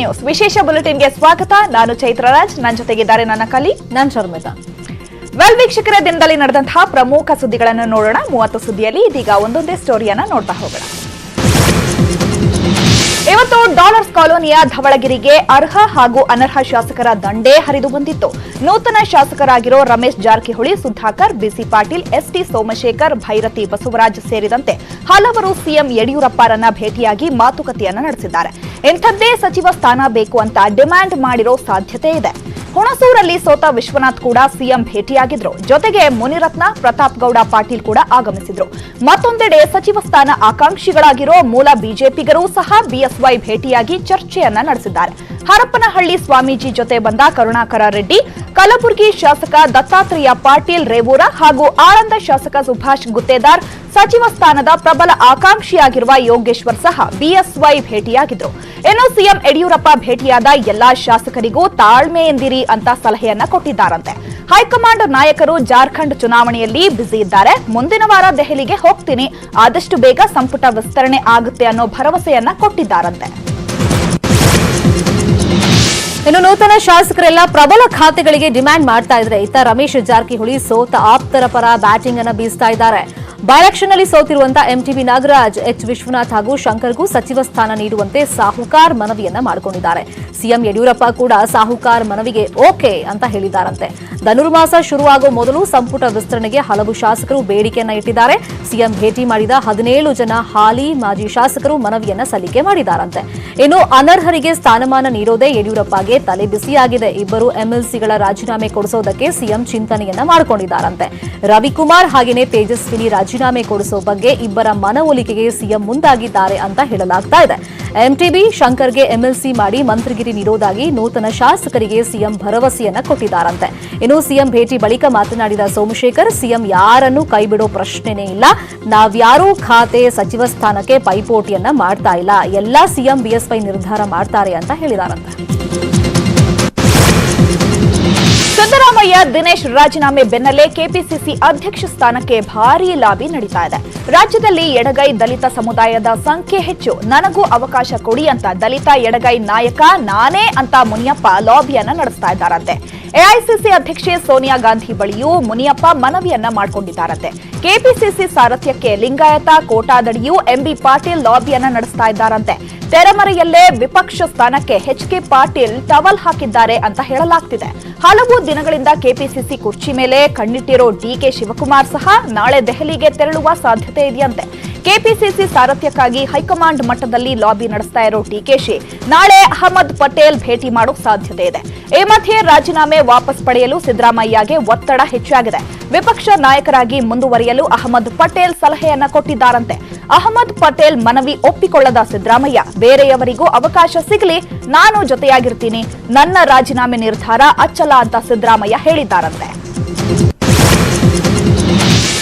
News ವಿಶೇಷ ಬುಲೆಟಿನ್ಗೆ ಸ್ವಾಗತ. ನಾನು ಚೈತ್ರರಾಜ್, ನನ್ನ ಜೊತೆಗಿದ್ದಾರೆ ನನ್ನ ಕಲಿ, ನಾನು ಶರ್ಮಿತಾ. ವೀಕ್ಷಕರ, ದಿನದಲ್ಲಿ ನಡೆದಂತಹ ಪ್ರಮುಖ ಸುದ್ದಿಗಳನ್ನು ನೋಡೋಣ. 30 ಸುದ್ದಿಯಲ್ಲಿ ಇದೀಗ ಒಂದೊಂದೇ ಸ್ಟೋರಿಯನ್ನ ನೋಡ್ತಾ ಹೋಗೋಣ. ಇವತ್ತು ಡಾಲರ್ಸ್ ಕಾಲೋನಿಯ ಧವಳಗಿರಿಗೆ ಅರ್ಹ ಹಾಗೂ ಅನರ್ಹ ಶಾಸಕರ ದಂಡೇ ಹರಿದು ಬಂದಿತ್ತು. ನೂತನ ಶಾಸಕರಾಗಿರೋ ರಮೇಶ್ ಜಾರಕಿಹೊಳಿ, ಸುಧಾಕರ್, ಬಿಸಿ ಪಾಟೀಲ್, ಎಸ್ಟಿ ಸೋಮಶೇಖರ್, ಭೈರತಿ ಬಸವರಾಜ್ ಸೇರಿದಂತೆ ಹಲವರು ಸಿಎಂ ಯಡಿಯೂರಪ್ಪರನ್ನ ಭೇಟಿಯಾಗಿ ಮಾತುಕತೆಯನ್ನ ನಡೆಸಿದ್ದಾರೆ. ಇಂಥದ್ದೇ ಸಚಿವ ಸ್ಥಾನ ಬೇಕು ಅಂತ ಡಿಮ್ಯಾಂಡ್ ಮಾಡಿರೋ ಸಾಧ್ಯತೆ ಇದೆ. ಹುಣಸೂರಲ್ಲಿ ಸೋತ ವಿಶ್ವನಾಥ್ ಕೂಡ ಸಿಎಂ ಭೇಟಿಯಾಗಿದ್ರು. ಜೊತೆಗೆ ಮುನಿರತ್ನ, ಪ್ರತಾಪ್ ಗೌಡ ಪಾಟೀಲ್ ಕೂಡ ಆಗಮಿಸಿದ್ರು. ಮತ್ತೊಂದೆಡೆ ಸಚಿವ ಸ್ಥಾನ ಆಕಾಂಕ್ಷಿಗಳಾಗಿರೋ ಮೂಲ ಬಿಜೆಪಿಗರೂ ಸಹ ಬಿಎಸ್ವೈ ಭೇಟಿಯಾಗಿ ಚರ್ಚೆಯನ್ನ ನಡೆಸಿದ್ದಾರೆ. ಹರಪನಹಳ್ಳಿ ಸ್ವಾಮೀಜಿ ಜೊತೆ ಬಂದ ಕರುಣಾಕರ ರೆಡ್ಡಿ, ಕಲಬುರಗಿ ಶಾಸಕ ದತ್ತಾತ್ರೇಯ ಪಾಟೀಲ್ ರೇವೂರ ಹಾಗೂ ಆಳಂದ ಶಾಸಕ ಸುಭಾಷ್ ಗುತ್ತೇದಾರ್, ಸಚಿವ ಸ್ಥಾನದ ಪ್ರಬಲ ಆಕಾಂಕ್ಷಿಯಾಗಿರುವ ಯೋಗೇಶ್ವರ್ ಸಹ ಬಿಎಸ್ವೈ ಭೇಟಿಯಾಗಿದ್ರು. ಇನ್ನು ಸಿಎಂ ಯಡಿಯೂರಪ್ಪ ಭೇಟಿಯಾದ ಎಲ್ಲಾ ಶಾಸಕರಿಗೂ ತಾಳ್ಮೆಯಿಂದಿರಿ ಅಂತ ಸಲಹೆಯನ್ನ ಕೊಟ್ಟಿದ್ದಾರಂತೆ. ಹೈಕಮಾಂಡ್ ನಾಯಕರು ಜಾರ್ಖಂಡ್ ಚುನಾವಣೆಯಲ್ಲಿ ಬ್ಯುಸಿ ಇದ್ದಾರೆ. ಮುಂದಿನ ವಾರ ದೆಹಲಿಗೆ ಹೋಗ್ತೀನಿ, ಆದಷ್ಟು ಬೇಗ ಸಂಪುಟ ವಿಸ್ತರಣೆ ಆಗುತ್ತೆ ಅನ್ನೋ ಭರವಸೆಯನ್ನ ಕೊಟ್ಟಿದ್ದಾರಂತೆ. ಇನ್ನು ನೂತನ ಶಾಸಕರೆಲ್ಲ ಪ್ರಬಲ ಖಾತೆಗಳಿಗೆ ಡಿಮ್ಯಾಂಡ್ ಮಾಡ್ತಾ ಇದ್ರೆ, ಇತ್ತ ರಮೇಶ್ ಜಾರಕಿಹೊಳಿ ಸೋತ ಆಪ್ತರ ಪರ ಬ್ಯಾಟಿಂಗ್ ಅನ್ನ ಬೀಸ್ತಾ ಇದ್ದಾರೆ. ಬೈಎಲೆಕ್ಷನ್ ನಲ್ಲಿ ಸೋತಿರುವಂತಹ ಎಂಟಿಬಿ ನಾಗರಾಜ್, ಎಚ್ ವಿಶ್ವನಾಥ್ ಹಾಗೂ ಶಂಕರ್ಗೂ ಸಚಿವ ಸ್ಥಾನ ನೀಡುವಂತೆ ಸಾಹುಕಾರ್ ಮನವಿಯನ್ನ ಮಾಡಿಕೊಂಡಿದ್ದಾರೆ. ಸಿಎಂ ಯಡಿಯೂರಪ್ಪ ಕೂಡ ಸಾಹುಕಾರ್ ಮನವಿಗೆ ಓಕೆ ಅಂತ ಹೇಳಿದ್ದಾರಂತೆ. ಧನುರ್ಮಾಸ ಶುರುವಾಗೋ ಮೊದಲು ಸಂಪುಟ ವಿಸ್ತರಣೆಗೆ ಹಲವು ಶಾಸಕರು ಬೇಡಿಕೆಯನ್ನ ಇಟ್ಟಿದ್ದಾರೆ. ಸಿಎಂ ಭೇಟಿ ಮಾಡಿದ 17 ಜನ ಹಾಲಿ ಮಾಜಿ ಶಾಸಕರು ಮನವಿಯನ್ನ ಸಲ್ಲಿಕೆ ಮಾಡಿದ್ದಾರಂತೆ. ಇನ್ನು ಅನರ್ಹರಿಗೆ ಸ್ಥಾನಮಾನ ನೀಡೋದೇ ಯಡಿಯೂರಪ್ಪಗೆ ತಲೆ ಬಿಸಿಯಾಗಿದೆ. ಇಬ್ಬರು ಎಂಎಲ್ಸಿಗಳ ರಾಜೀನಾಮೆ ಕೊಡಿಸೋದಕ್ಕೆ ಸಿಎಂ ಚಿಂತನೆಯನ್ನ ಮಾಡಿಕೊಂಡಿದ್ದಾರಂತೆ. ರವಿಕುಮಾರ್ ಹಾಗೆಯೇ ತೇಜಸ್ವಿನಿ ರಾಜೀನಾಮೆ ಕೊಡಿಸೋ ಬಗ್ಗೆ ಇಬ್ಬರ ಮನವೊಲಿಕೆಗೆ ಸಿಎಂ ಮುಂದಾಗಿದ್ದಾರೆ ಅಂತ ಹೇಳಲಾಗ್ತಾ ಇದೆ. ಎಂಟಿಬಿ ಶಂಕರ್ಗೆ ಎಂಎಲ್ಸಿ ಮಾಡಿ ಮಂತ್ರಿಗಿರಿ ನೀಡೋದಾಗಿ ನೂತನ ಶಾಸಕರಿಗೆ ಸಿಎಂ ಭರವಸೆಯನ್ನ ಕೊಟ್ಟಿದ್ದಾರಂತೆ. ಇನ್ನು ಸಿಎಂ ಭೇಟಿ ಬಳಿಕ ಮಾತನಾಡಿದ ಸೋಮಶೇಖರ್, ಸಿಎಂ ಯಾರನ್ನೂ ಕೈಬಿಡೋ ಪ್ರಶ್ನೆನೇ ಇಲ್ಲ. ನಾವ್ಯಾರೂ ಖಾತೆ ಸಚಿವ ಸ್ಥಾನಕ್ಕೆ ಪೈಪೋಟಿಯನ್ನ ಮಾಡ್ತಾ ಇಲ್ಲ. ಎಲ್ಲಾ ಸಿಎಂ ಬಿಎಸ್ವೈ ನಿರ್ಧಾರ ಮಾಡ್ತಾರೆ ಅಂತ ಹೇಳಿದಾರಂತೆ. ಸಿದ್ದರಾಮಯ್ಯ ದಿನೇಶ್ ರಾಜೀನಾಮೆ ಬೆನ್ನಲ್ಲೇ ಕೆಪಿಸಿಸಿ ಅಧ್ಯಕ್ಷ ಸ್ಥಾನಕ್ಕೆ ಭಾರೀ ಲಾಬಿ ನಡೀತಾ ಇದೆ. ರಾಜ್ಯದಲ್ಲಿ ಎಡಗೈ ದಲಿತ ಸಮುದಾಯದ ಸಂಖ್ಯೆ ಹೆಚ್ಚು, ನನಗೂ ಅವಕಾಶ ಕೊಡಿ ಅಂತ ದಲಿತ ಎಡಗೈ ನಾಯಕ ನಾನೇ ಅಂತ ಮುನಿಯಪ್ಪ ಲಾಬಿಯನ್ನ ನಡೆಸ್ತಾ ಇದ್ದಾರಂತೆ. ಎಐಸಿಸಿ ಅಧ್ಯಕ್ಷೆ ಸೋನಿಯಾ ಗಾಂಧಿ ಬಳಿಯೂ ಮುನಿಯಪ್ಪ ಮನವಿಯನ್ನ ಮಾಡಿಕೊಂಡಿದ್ದಾರಂತೆ. ಕೆಪಿಸಿಸಿ ಸಾರಥ್ಯಕ್ಕೆ ಲಿಂಗಾಯತ ಕೋಟಾದಡಿಯೂ ಎಂಬಿ ಪಾಟೀಲ್ ಲಾಬಿಯನ್ನ ನಡೆಸ್ತಾ ಇದ್ದಾರಂತೆ. ತೆರೆಮರೆಯಲ್ಲೇ ವಿಪಕ್ಷ ಸ್ಥಾನಕ್ಕೆ ಎಚ್ಕೆ ಪಾಟೀಲ್ ಟವಲ್ ಹಾಕಿದ್ದಾರೆ ಅಂತ ಹೇಳಲಾಗ್ತಿದೆ. ಹಲವು ದಿನಗಳಿಂದ ಕೆಪಿಸಿಸಿ ಕುರ್ಚಿ ಮೇಲೆ ಕಣ್ಣಿಟ್ಟಿರೋ ಡಿಕೆ ಶಿವಕುಮಾರ್ ಸಹ ನಾಳೆ ದೆಹಲಿಗೆ ತೆರಳುವ ಸಾಧ್ಯತೆ ಇದೆಯಂತೆ. ಕೆಪಿಸಿಸಿ ಸಾರಥ್ಯಕ್ಕಾಗಿ ಹೈಕಮಾಂಡ್ ಮಟ್ಟದಲ್ಲಿ ಲಾಬಿ ನಡೆಸ್ತಾ ಇರೋ ಡಿಕೆಶಿ ನಾಳೆ ಅಹಮದ್ ಪಟೇಲ್ ಭೇಟಿ ಮಾಡೋ ಸಾಧ್ಯತೆ ಇದೆ. ಈ ಮಧ್ಯೆ ರಾಜೀನಾಮೆ ವಾಪಸ್ ಪಡೆಯಲು ಸಿದ್ದರಾಮಯ್ಯಗೆ ಒತ್ತಡ ಹೆಚ್ಚಾಗಿದೆ. ವಿಪಕ್ಷ ನಾಯಕರಾಗಿ ಮುಂದುವರಿಯಲು ಅಹಮದ್ ಪಟೇಲ್ ಸಲಹೆಯನ್ನ ಕೊಟ್ಟಿದ್ದಾರಂತೆ. ಅಹಮದ್ ಪಟೇಲ್ ಮನವಿ ಒಪ್ಪಿಕೊಳ್ಳದ ಸಿದ್ದರಾಮಯ್ಯ, ಬೇರೆಯವರಿಗೂ ಅವಕಾಶ ಸಿಗಲಿ, ನಾನು ಜೊತೆಯಾಗಿರ್ತೀನಿ, ನನ್ನ ರಾಜೀನಾಮೆ ನಿರ್ಧಾರ ಅಚ್ಚಲ ಅಂತ ಸಿದ್ದರಾಮಯ್ಯ ಹೇಳಿದ್ದಾರಂತೆ.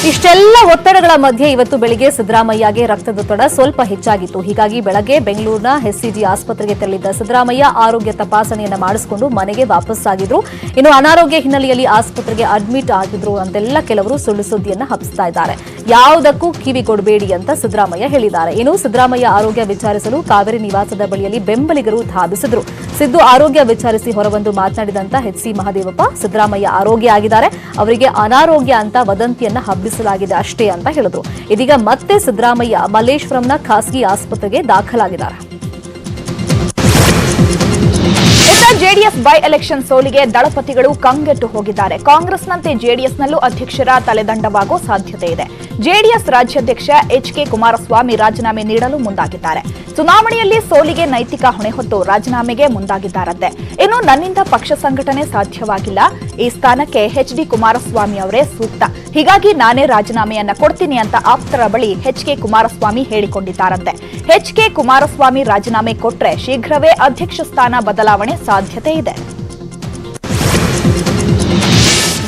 ಇಷ್ಟೆಲ್ಲ ಒತ್ತಡಗಳ ಮಧ್ಯೆ ಇವತ್ತು ಬೆಳಿಗ್ಗೆ ಸಿದ್ದರಾಮಯ್ಯಗೆ ರಕ್ತದೊತ್ತಡ ಸ್ವಲ್ಪ ಹೆಚ್ಚಾಗಿತ್ತು. ಹೀಗಾಗಿ ಬೆಳಗ್ಗೆ ಬೆಂಗಳೂರಿನ ಎಸ್ಸಿಜಿ ಆಸ್ಪತ್ರೆಗೆ ತೆರಳಿದ್ದ ಸಿದ್ದರಾಮಯ್ಯ ಆರೋಗ್ಯ ತಪಾಸಣೆಯನ್ನ ಮಾಡಿಸಿಕೊಂಡು ಮನೆಗೆ ವಾಪಸ್ಸಾಗಿದ್ರು. ಇನ್ನು ಅನಾರೋಗ್ಯ ಹಿನ್ನೆಲೆಯಲ್ಲಿ ಆಸ್ಪತ್ರೆಗೆ ಅಡ್ಮಿಟ್ ಆಗಿದ್ರು ಅಂತೆಲ್ಲ ಕೆಲವರು ಸುಳ್ಳು ಸುದ್ದಿಯನ್ನ ಹಬ್ಬಿಸ್ತಾ ಇದ್ದಾರೆ. ಯಾವುದಕ್ಕೂ ಕಿವಿಗೊಡಬೇಡಿ ಅಂತ ಸಿದ್ದರಾಮಯ್ಯ ಹೇಳಿದ್ದಾರೆ. ಇನ್ನು ಸಿದ್ದರಾಮಯ್ಯ ಆರೋಗ್ಯ ವಿಚಾರಿಸಲು ಕಾವೇರಿ ನಿವಾಸದ ಬಳಿಯಲ್ಲಿ ಬೆಂಬಲಿಗರು ಧಾವಿಸಿದ್ರು. ಸಿದ್ದು ಆರೋಗ್ಯ ವಿಚಾರಿಸಿ ಹೊರಬಂದು ಮಾತನಾಡಿದಂತ ಎಚ್ಸಿ ಮಹದೇವಪ್ಪ, ಸಿದ್ದರಾಮಯ್ಯ ಆರೋಗ್ಯ ಆಗಿದ್ದಾರೆ, ಅವರಿಗೆ ಅನಾರೋಗ್ಯ ಅಂತ ವದಂತಿಯನ್ನ ಹಬ್ಬಿಸಲಾಗಿದೆ ಅಷ್ಟೇ ಅಂತ ಹೇಳಿದ್ರು. ಇದೀಗ ಮತ್ತೆ ಸಿದ್ದರಾಮಯ್ಯ ಮಲ್ಲೇಶ್ವರಂನ ಖಾಸಗಿ ಆಸ್ಪತ್ರೆಗೆ ದಾಖಲಾಗಿದ್ದಾರೆ. ಜೆಡಿಎಸ್ ಬೈ ಎಲೆಕ್ಷನ್ ಸೋಲಿಗೆ ದಳಪತಿಗಳು ಕಂಗೆಟ್ಟು ಹೋಗಿದ್ದಾರೆ. ಕಾಂಗ್ರೆಸ್ನಂತೆ ಜೆಡಿಎಸ್ನಲ್ಲೂ ಅಧ್ಯಕ್ಷರ ತಲೆದಂಡವಾಗೋ ಸಾಧ್ಯತೆ ಇದೆ. ಜೆಡಿಎಸ್ ರಾಜ್ಯಾಧ್ಯಕ್ಷ ಎಚ್ಕೆ ಕುಮಾರಸ್ವಾಮಿ ರಾಜೀನಾಮೆ ನೀಡಲು ಮುಂದಾಗಿದ್ದಾರೆ. ಚುನಾವಣೆಯಲ್ಲಿ ಸೋಲಿಗೆ ನೈತಿಕ ಹೊಣೆ ಹೊತ್ತು ರಾಜೀನಾಮೆಗೆ ಮುಂದಾಗಿದ್ದಾರಂತೆ. ಇನ್ನು ನನ್ನಿಂದ ಪಕ್ಷ ಸಂಘಟನೆ ಸಾಧ್ಯವಾಗಿಲ್ಲ, ಈ ಸ್ಥಾನಕ್ಕೆ ಎಚ್ಡಿ ಕುಮಾರಸ್ವಾಮಿ ಅವರೇ ಸೂಕ್ತ, ಹೀಗಾಗಿ ನಾನೇ ರಾಜೀನಾಮೆಯನ್ನ ಕೊಡ್ತೀನಿ ಅಂತ ಆಪ್ತರ ಬಳಿ ಎಚ್ಕೆ ಕುಮಾರಸ್ವಾಮಿ ಹೇಳಿಕೊಂಡಿದ್ದಾರಂತೆ. ಎಚ್ಕೆ ಕುಮಾರಸ್ವಾಮಿ ರಾಜೀನಾಮೆ ಕೊಟ್ರೆ ಶೀಘ್ರವೇ ಅಧ್ಯಕ್ಷ ಸ್ಥಾನ ಬದಲಾವಣೆ ಸಾಧ್ಯತೆ ಇದೆ.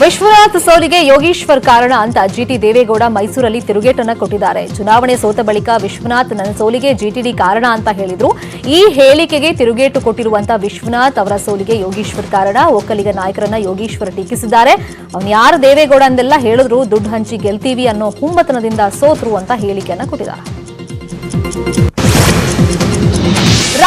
ವಿಶ್ವನಾಥ್ ಸೋಲಿಗೆ ಯೋಗೀಶ್ವರ್ ಕಾರಣ ಅಂತ ಜಿಟಿ ದೇವೇಗೌಡ ಮೈಸೂರಲ್ಲಿ ತಿರುಗೇಟನ್ನ ಕೊಟ್ಟಿದ್ದಾರೆ. ಚುನಾವಣೆ ಸೋತ ಬಳಿಕ ವಿಶ್ವನಾಥ್ ನನ್ನ ಸೋಲಿಗೆ ಜಿಟಿಡಿ ಕಾರಣ ಅಂತ ಹೇಳಿದ್ರು. ಈ ಹೇಳಿಕೆಗೆ ತಿರುಗೇಟು ಕೊಟ್ಟಿರುವಂತಹ ವಿಶ್ವನಾಥ್ ಅವರ ಸೋಲಿಗೆ ಯೋಗೀಶ್ವರ್ ಕಾರಣ. ಒಕ್ಕಲಿಗ ನಾಯಕರನ್ನ ಯೋಗೀಶ್ವರ್ ಟೀಕಿಸಿದ್ದಾರೆ. ಅವನು ಯಾರು ದೇವೇಗೌಡ ಅಂದೆಲ್ಲ ಹೇಳಿದ್ರು, ದುಡ್ಡು ಹಂಚಿ ಗೆಲ್ತೀವಿ ಅನ್ನೋ ಹುಮ್ಮತನದಿಂದ ಸೋತ್ರು ಅಂತ ಹೇಳಿಕೆಯನ್ನ ಕೊಟ್ಟಿದ್ದಾರೆ.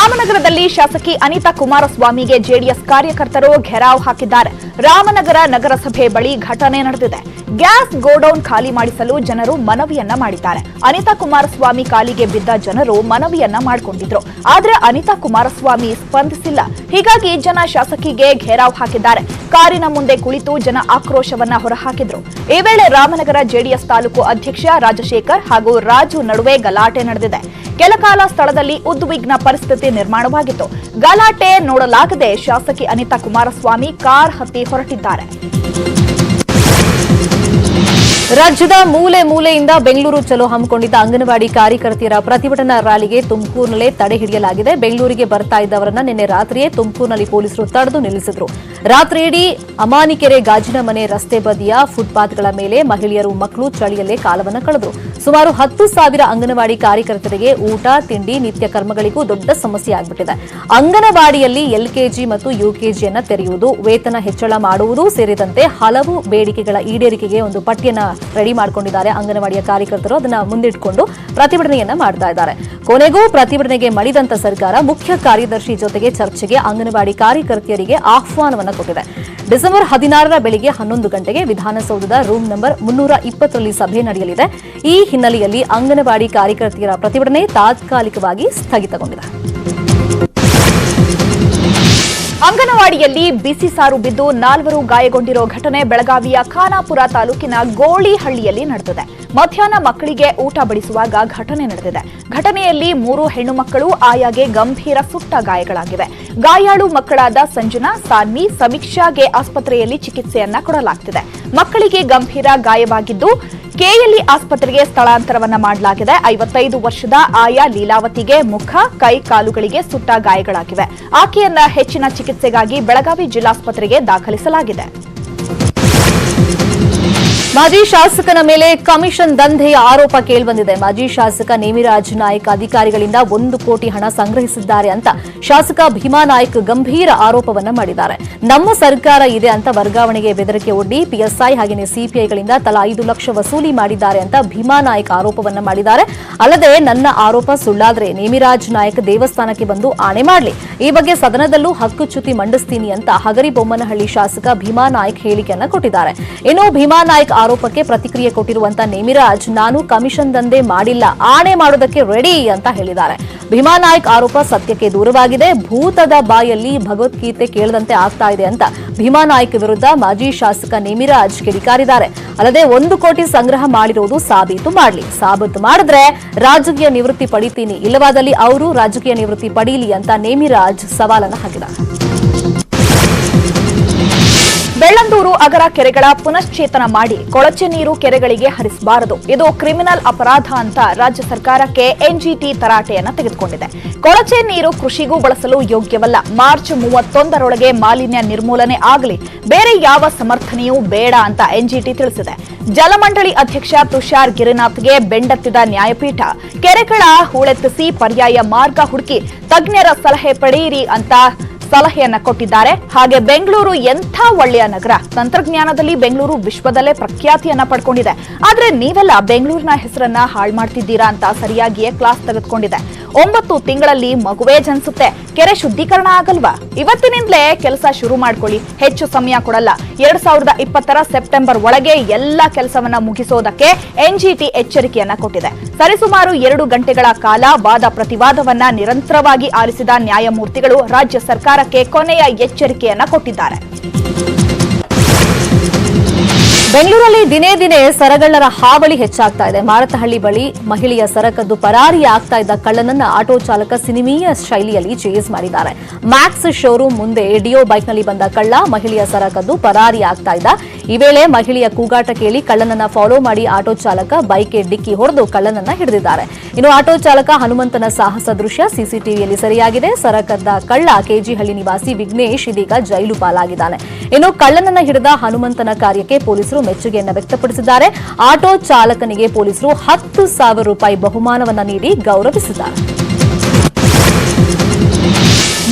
ರಾಮನಗರದಲ್ಲಿ ಶಾಸಕಿ ಅನಿತಾ ಕುಮಾರಸ್ವಾಮಿಗೆ ಜೆಡಿಎಸ್ ಕಾರ್ಯಕರ್ತರು ಘೆರಾವ್ ಹಾಕಿದ್ದಾರೆ. ರಾಮನಗರ ನಗರಸಭೆ ಬಳಿ ಘಟನೆ ನಡೆದಿದೆ. ಗ್ಯಾಸ್ ಗೋಡೌನ್ ಖಾಲಿ ಮಾಡಿಸಲು ಜನರು ಮನವಿಯನ್ನ ಮಾಡಿದ್ದಾರೆ. ಅನಿತಾ ಕುಮಾರಸ್ವಾಮಿ ಕಾಲಿಗೆ ಬಿದ್ದ ಜನರು ಮನವಿಯನ್ನ ಮಾಡಿಕೊಂಡಿದ್ರು. ಆದ್ರೆ ಅನಿತಾ ಕುಮಾರಸ್ವಾಮಿ ಸ್ಪಂದಿಸಿಲ್ಲ. ಹೀಗಾಗಿ ಜನ ಶಾಸಕಿಗೆ ಘೇರಾವ್ ಹಾಕಿದ್ದಾರೆ. ಕಾರಿನ ಮುಂದೆ ಕುಳಿತು ಜನ ಆಕ್ರೋಶವನ್ನ ಹೊರಹಾಕಿದ್ರು. ಈ ವೇಳೆ ರಾಮನಗರ ಜೆಡಿಎಸ್ ತಾಲೂಕು ಅಧ್ಯಕ್ಷ ರಾಜಶೇಖರ್ ಹಾಗೂ ರಾಜು ನಡುವೆ ಗಲಾಟೆ ನಡೆದಿದೆ. ಕೆಲಕಾಲ ಸ್ಥಳದಲ್ಲಿ ಉದ್ವಿಗ್ನ ಪರಿಸ್ಥಿತಿ ನಿರ್ಮಾಣವಾಗಿತ್ತು. ಗಲಾಟೆ ನೋಡಲಾಗದೆ ಶಾಸಕಿ ಅನಿತಾ ಕುಮಾರಸ್ವಾಮಿ ಕಾರ್ ಹತ್ತಿ ಹೊರಟಿದ್ದಾರೆ. ರಾಜ್ಯದ ಮೂಲೆ ಮೂಲೆಯಿಂದ ಬೆಂಗಳೂರು ಚಲೋ ಹಮ್ಮಿಕೊಂಡಿದ್ದ ಅಂಗನವಾಡಿ ಕಾರ್ಯಕರ್ತೆಯರ ಪ್ರತಿಭಟನಾ ರ್ಯಾಲಿಗೆ ತುಮಕೂರಿನಲ್ಲೇ ತಡೆ ಹಿಡಿಯಲಾಗಿದೆ. ಬೆಂಗಳೂರಿಗೆ ಬರ್ತಾ ಇದ್ದವರನ್ನ ನಿನ್ನೆ ರಾತ್ರಿಯೇ ತುಮಕೂರಿನಲ್ಲಿ ಪೊಲೀಸರು ತಡೆದು ನಿಲ್ಲಿಸಿದ್ರು. ರಾತ್ರಿಯಿಡೀ ಅಮಾನಿಕೆರೆ ಗಾಜಿನ ಮನೆ ರಸ್ತೆ ಬದಿಯ ಫುಟ್ಪಾತ್ಗಳ ಮೇಲೆ ಮಹಿಳೆಯರು ಮಕ್ಕಳು ಚಳಿಯಲ್ಲೇ ಕಾಲವನ್ನು ಕಳೆದರು. ಸುಮಾರು 10,000 ಅಂಗನವಾಡಿ ಕಾರ್ಯಕರ್ತರಿಗೆ ಊಟ ತಿಂಡಿ ನಿತ್ಯ ಕರ್ಮಗಳಿಗೂ ದೊಡ್ಡ ಸಮಸ್ಯೆ ಆಗಿಬಿಟ್ಟಿದೆ. ಅಂಗನವಾಡಿಯಲ್ಲಿ ಎಲ್ಕೆಜಿ ಮತ್ತು ಯುಕೆಜಿಯನ್ನ ತೆರೆಯುವುದು, ವೇತನ ಹೆಚ್ಚಳ ಮಾಡುವುದು ಸೇರಿದಂತೆ ಹಲವು ಬೇಡಿಕೆಗಳ ಈಡೇರಿಕೆಗೆ ಒಂದು ಪಟ್ಟಿಯನ್ನ ರೆಡಿ ಮಾಡಿಕೊಂಡಿದ್ದಾರೆ ಅಂಗನವಾಡಿಯ ಕಾರ್ಯಕರ್ತರು. ಅದನ್ನ ಮುಂದಿಟ್ಟುಕೊಂಡು ಪ್ರತಿಭಟನೆಯನ್ನ ಮಾಡ್ತಾ ಇದ್ದಾರೆ. ಕೊನೆಗೂ ಪ್ರತಿಭಟನೆಗೆ ಮಣಿದಂತ ಸರ್ಕಾರ ಮುಖ್ಯ ಕಾರ್ಯದರ್ಶಿ ಜೊತೆಗೆ ಚರ್ಚೆಗೆ ಅಂಗನವಾಡಿ ಕಾರ್ಯಕರ್ತೆಯರಿಗೆ ಆಹ್ವಾನವನ್ನ ಕೊಟ್ಟಿದೆ. ಡಿಸೆಂಬರ್ 16ರ ಬೆಳಿಗ್ಗೆ 11 ಗಂಟೆಗೆ ವಿಧಾನಸೌಧದ ರೂಮ್ ನಂಬರ್ 320ರಲ್ಲಿ ಸಭೆ ನಡೆಯಲಿದೆ. ಈ ಹಿನ್ನೆಲೆಯಲ್ಲಿ ಅಂಗನವಾಡಿ ಕಾರ್ಯಕರ್ತೆಯರ ಪ್ರತಿಭಟನೆ ತಾತ್ಕಾಲಿಕವಾಗಿ ಸ್ಥಗಿತಗೊಂಡಿದೆ. ಅಂಗನವಾಡಿಯಲ್ಲಿ ಬಿಸಿ ಸಾರು ಬಿದ್ದು 4 ಗಾಯಗೊಂಡಿರೋ ಘಟನೆ ಬೆಳಗಾವಿಯ ಖಾನಾಪುರ ತಾಲೂಕಿನ ಗೋಳಿಹಳ್ಳಿಯಲ್ಲಿ ನಡೆದಿದೆ. ಮಧ್ಯಾಹ್ನ ಮಕ್ಕಳಿಗೆ ಊಟ ಬಡಿಸುವಾಗ ಘಟನೆ ನಡೆದಿದೆ. ಘಟನೆಯಲ್ಲಿ 3 ಹೆಣ್ಣು ಮಕ್ಕಳು ಆಯಾಗೆ ಗಂಭೀರ ಸುಟ್ಟ ಗಾಯಗಳಾಗಿವೆ. ಗಾಯಾಳು ಮಕ್ಕಳಾದ ಸಂಜನಾ, ಸಾನ್ವಿ, ಸಮೀಕ್ಷಾಗೆ ಆಸ್ಪತ್ರೆಯಲ್ಲಿ ಚಿಕಿತ್ಸೆಯನ್ನ ಕೊಡಲಾಗುತ್ತಿದೆ. ಮಕ್ಕಳಿಗೆ ಗಂಭೀರ ಗಾಯವಾಗಿದ್ದು ಕೆಎಲ್ಇ ಆಸ್ಪತ್ರೆಗೆ ಸ್ಥಳಾಂತರವನ್ನ ಮಾಡಲಾಗಿದೆ. 55 ವರ್ಷದ ಆಯಾ ಲೀಲಾವತಿಗೆ ಮುಖ, ಕೈ, ಕಾಲುಗಳಿಗೆ ಸುಟ್ಟ ಗಾಯಗಳಾಗಿವೆ. ಆಕೆಯನ್ನ ಹೆಚ್ಚಿನ ಚಿಕಿತ್ಸೆಗಾಗಿ ಬೆಳಗಾವಿ ಜಿಲ್ಲಾಸ್ಪತ್ರೆಗೆ ದಾಖಲಿಸಲಾಗಿದೆ. ಮಾಜಿ ಶಾಸಕನ ಮೇಲೆ ಕಮಿಷನ್ ದಂಧೆಯ ಆರೋಪ ಕೇಳಿಬಂದಿದೆ. ಮಾಜಿ ಶಾಸಕ ನೇಮಿರಾಜ್ ನಾಯ್ಕ್ ಅಧಿಕಾರಿಗಳಿಂದ 1 ಕೋಟಿ ಹಣ ಸಂಗ್ರಹಿಸಿದ್ದಾರೆ ಅಂತ ಶಾಸಕ ಭೀಮಾ ನಾಯ್ಕ್ ಗಂಭೀರ ಆರೋಪವನ್ನ ಮಾಡಿದ್ದಾರೆ. ನಮ್ಮ ಸರ್ಕಾರ ಇದೆ ಅಂತ ವರ್ಗಾವಣೆಗೆ ಬೆದರಿಕೆ ಒಡ್ಡಿ ಪಿಎಸ್ಐ ಹಾಗೆಯೇ ಸಿಪಿಐಗಳಿಂದ ತಲಾ 5 ಲಕ್ಷ ವಸೂಲಿ ಮಾಡಿದ್ದಾರೆ ಅಂತ ಭೀಮಾ ನಾಯ್ಕ್ ಆರೋಪವನ್ನ ಮಾಡಿದ್ದಾರೆ. ಅಲ್ಲದೆ ನನ್ನ ಆರೋಪ ಸುಳ್ಳಾದ್ರೆ ನೇಮಿರಾಜ್ ನಾಯ್ಕ್ ದೇವಸ್ಥಾನಕ್ಕೆ ಬಂದು ಆಣೆ ಮಾಡಲಿ, ಈ ಬಗ್ಗೆ ಸದನದಲ್ಲೂ ಹಕ್ಕುಚ್ಯುತಿ ಮಂಡಿಸ್ತೀನಿ ಅಂತ ಹಗರಿಬೊಮ್ಮನಹಳ್ಳಿ ಶಾಸಕ ಭೀಮಾ ನಾಯ್ಕ್ ಹೇಳಿಕೆಯನ್ನ ಕೊಟ್ಟಿದ್ದಾರೆ. ಇನ್ನು ಭೀಮಾ ನಾಯ್ಕ್ ಆರೋಪಕ್ಕೆ ಪ್ರತಿಕ್ರಿಯೆ ಕೊಟ್ಟಿರುವಂತ ನೇಮಿರಾಜ್, ನಾನು ಕಮಿಷನ್ ದಂಧೆ ಮಾಡಿಲ್ಲ, ಆಣೆ ಮಾಡೋದಕ್ಕೆ ರೆಡಿ ಅಂತ ಹೇಳಿದ್ದಾರೆ. ಭೀಮಾ ನಾಯ್ಕ್ ಆರೋಪ ಸತ್ಯಕ್ಕೆ ದೂರವಾಗಿದೆ. ಭೂತದ ಬಾಯಲ್ಲಿ ಭಗವದ್ಗೀತೆ ಕೇಳದಂತೆ ಆಗ್ತಾ ಇದೆ ಅಂತ ಭೀಮಾ ನಾಯ್ಕ್ ವಿರುದ್ಧ ಮಾಜಿ ಶಾಸಕ ನೇಮಿರಾಜ್ ಕಿಡಿಕಾರಿದ್ದಾರೆ. ಅಲ್ಲದೆ 1 ಕೋಟಿ ಸಂಗ್ರಹ ಮಾಡಿರುವುದು ಸಾಬೀತು ಮಾಡಲಿ, ಸಾಬೀತು ಮಾಡಿದ್ರೆ ರಾಜಕೀಯ ನಿವೃತ್ತಿ ಪಡಿತೀನಿ, ಇಲ್ಲವಾದಲ್ಲಿ ಅವರು ರಾಜಕೀಯ ನಿವೃತ್ತಿ ಪಡೀಲಿ ಅಂತ ನೇಮಿರಾಜ್ ಸವಾಲನ್ನು ಹಾಕಿದ್ದಾರೆ. ಬೆಳ್ಳಂದೂರು ಅಗರ ಕೆರೆಗಳ ಪುನಶ್ಚೇತನ ಮಾಡಿ ಕೊಳಚೆ ನೀರು ಕೆರೆಗಳಿಗೆ ಹರಿಸಬಾರದು, ಇದು ಕ್ರಿಮಿನಲ್ ಅಪರಾಧ ಅಂತ ರಾಜ್ಯ ಸರ್ಕಾರಕ್ಕೆ ಎನ್ಜಿಟಿ ತರಾಟೆಯನ್ನ ತೆಗೆದುಕೊಂಡಿದೆ. ಕೊಳಚೆ ನೀರು ಕೃಷಿಗೂ ಬಳಸಲು ಯೋಗ್ಯವಲ್ಲ. ಮಾರ್ಚ್ 31ರೊಳಗೆ ಮಾಲಿನ್ಯ ನಿರ್ಮೂಲನೆ ಆಗಲಿ, ಬೇರೆ ಯಾವ ಸಮರ್ಥನೆಯೂ ಬೇಡ ಅಂತ ಎನ್ಜಿಟಿ ತಿಳಿಸಿದೆ. ಜಲಮಂಡಳಿ ಅಧ್ಯಕ್ಷ ತುಷಾರ್ ಗಿರಿನಾಥ್ಗೆ ಬೆಂಡತ್ತಿದ ನ್ಯಾಯಪೀಠ ಕೆರೆಗಳ ಹೂಳೆತ್ತಿಸಿ ಪರ್ಯಾಯ ಮಾರ್ಗ ಹುಡುಕಿ ತಜ್ಞರ ಸಲಹೆ ಪಡೆಯಿರಿ ಅಂತ ಸಲಹೆಯನ್ನ ಕೊಟ್ಟಿದ್ದಾರೆ. ಹಾಗೆ ಬೆಂಗಳೂರು ಎಂಥ ಒಳ್ಳೆಯ ನಗರ, ತಂತ್ರಜ್ಞಾನದಲ್ಲಿ ಬೆಂಗಳೂರು ವಿಶ್ವದಲ್ಲೇ ಪ್ರಖ್ಯಾತಿಯನ್ನ ಪಡ್ಕೊಂಡಿದೆ. ಆದ್ರೆ ನೀವೆಲ್ಲ ಬೆಂಗಳೂರಿನ ಹೆಸರನ್ನ ಹಾಳು ಮಾಡ್ತಿದ್ದೀರಾ ಅಂತ ಸರಿಯಾಗಿಯೇ ಕ್ಲಾಸ್ ತೆಗೆದುಕೊಂಡಿದೆ. 9 ತಿಂಗಳಲ್ಲಿ ಮಗುವೇ ಜನಿಸುತ್ತೆ, ಕೆರೆ ಶುದ್ಧೀಕರಣ ಆಗಲ್ವಾ? ಇವತ್ತಿನಿಂದಲೇ ಕೆಲಸ ಶುರು ಮಾಡ್ಕೊಳ್ಳಿ, ಹೆಚ್ಚು ಸಮಯ ಕೊಡಲ್ಲ. 2020ರ ಸೆಪ್ಟೆಂಬರ್ ಒಳಗೆ ಎಲ್ಲ ಕೆಲಸವನ್ನ ಮುಗಿಸೋದಕ್ಕೆ ಎನ್ಜಿಟಿ ಎಚ್ಚರಿಕೆಯನ್ನ ಕೊಟ್ಟಿದೆ. ಸರಿಸುಮಾರು 2 ಗಂಟೆಗಳ ಕಾಲ ವಾದ ಪ್ರತಿವಾದವನ್ನ ನಿರಂತರವಾಗಿ ಆಲಿಸಿದ ನ್ಯಾಯಮೂರ್ತಿಗಳು ರಾಜ್ಯ ಸರ್ಕಾರಕ್ಕೆ ಕೊನೆಯ ಎಚ್ಚರಿಕೆಯನ್ನ ಕೊಟ್ಟಿದ್ದಾರೆ. ಬೆಂಗಳೂರಲ್ಲಿ ದಿನೇ ದಿನೇ ಸರಗಳ್ಳರ ಹಾವಳಿ ಹೆಚ್ಚಾಗ್ತಾ ಇದೆ. ಮಾರತಹಳ್ಳಿ ಬಳಿ ಮಹಿಳೆಯ ಸರ ಕದ್ದು ಪರಾರಿ ಆಗ್ತಾ ಇದ್ದ ಕಳ್ಳನನ್ನ ಆಟೋ ಚಾಲಕ ಸಿನಿಮೀಯ ಶೈಲಿಯಲ್ಲಿ ಚೇಸ್ ಮಾಡಿದ್ದಾರೆ. ಮ್ಯಾಕ್ಸ್ ಶೋರೂಮ್ ಮುಂದೆ ಡಿಯೋ ಬೈಕ್ನಲ್ಲಿ ಬಂದ ಕಳ್ಳ ಮಹಿಳೆಯ ಸರ ಕದ್ದು ಪರಾರಿ ಆಗ್ತಾ ಇದ್ದ. ಈ ವೇಳೆ ಮಹಿಳೆಯ ಕೂಗಾಟ ಕೇಳಿ ಕಳ್ಳನನ್ನ ಫಾಲೋ ಮಾಡಿ ಆಟೋ ಚಾಲಕ ಬೈಕ್ಗೆ ಡಿಕ್ಕಿ ಹೊಡೆದು ಕಳ್ಳನನ್ನ ಹಿಡಿದಿದ್ದಾರೆ. ಇನ್ನು ಆಟೋ ಚಾಲಕ ಹನುಮಂತನ ಸಾಹಸ ದೃಶ್ಯ ಸಿಸಿಟಿವಿಯಲ್ಲಿ ಸೆರೆಯಾಗಿದೆ. ಸರ ಕದ್ದ ಕಳ್ಳ ಕೆಜಿಹಳ್ಳಿ ನಿವಾಸಿ ವಿಘ್ನೇಶ್ ಇದೀಗ ಜೈಲು ಪಾಲಾಗಿದ್ದಾನೆ. ಇನ್ನು ಕಳ್ಳನನ್ನ ಹಿಡಿದ ಹನುಮಂತನ ಕಾರ್ಯಕ್ಕೆ ಪೊಲೀಸರು ಮೆಚ್ಚುಗೆಯನ್ನ ವ್ಯಕ್ತಪಡಿಸಿದ್ದಾರೆ. ಆಟೋ ಚಾಲಕನಿಗೆ ಪೊಲೀಸರು 10,000 ರೂಪಾಯಿ ಬಹುಮಾನವನ್ನ ನೀಡಿ ಗೌರವಿಸಿದ್ದಾರೆ.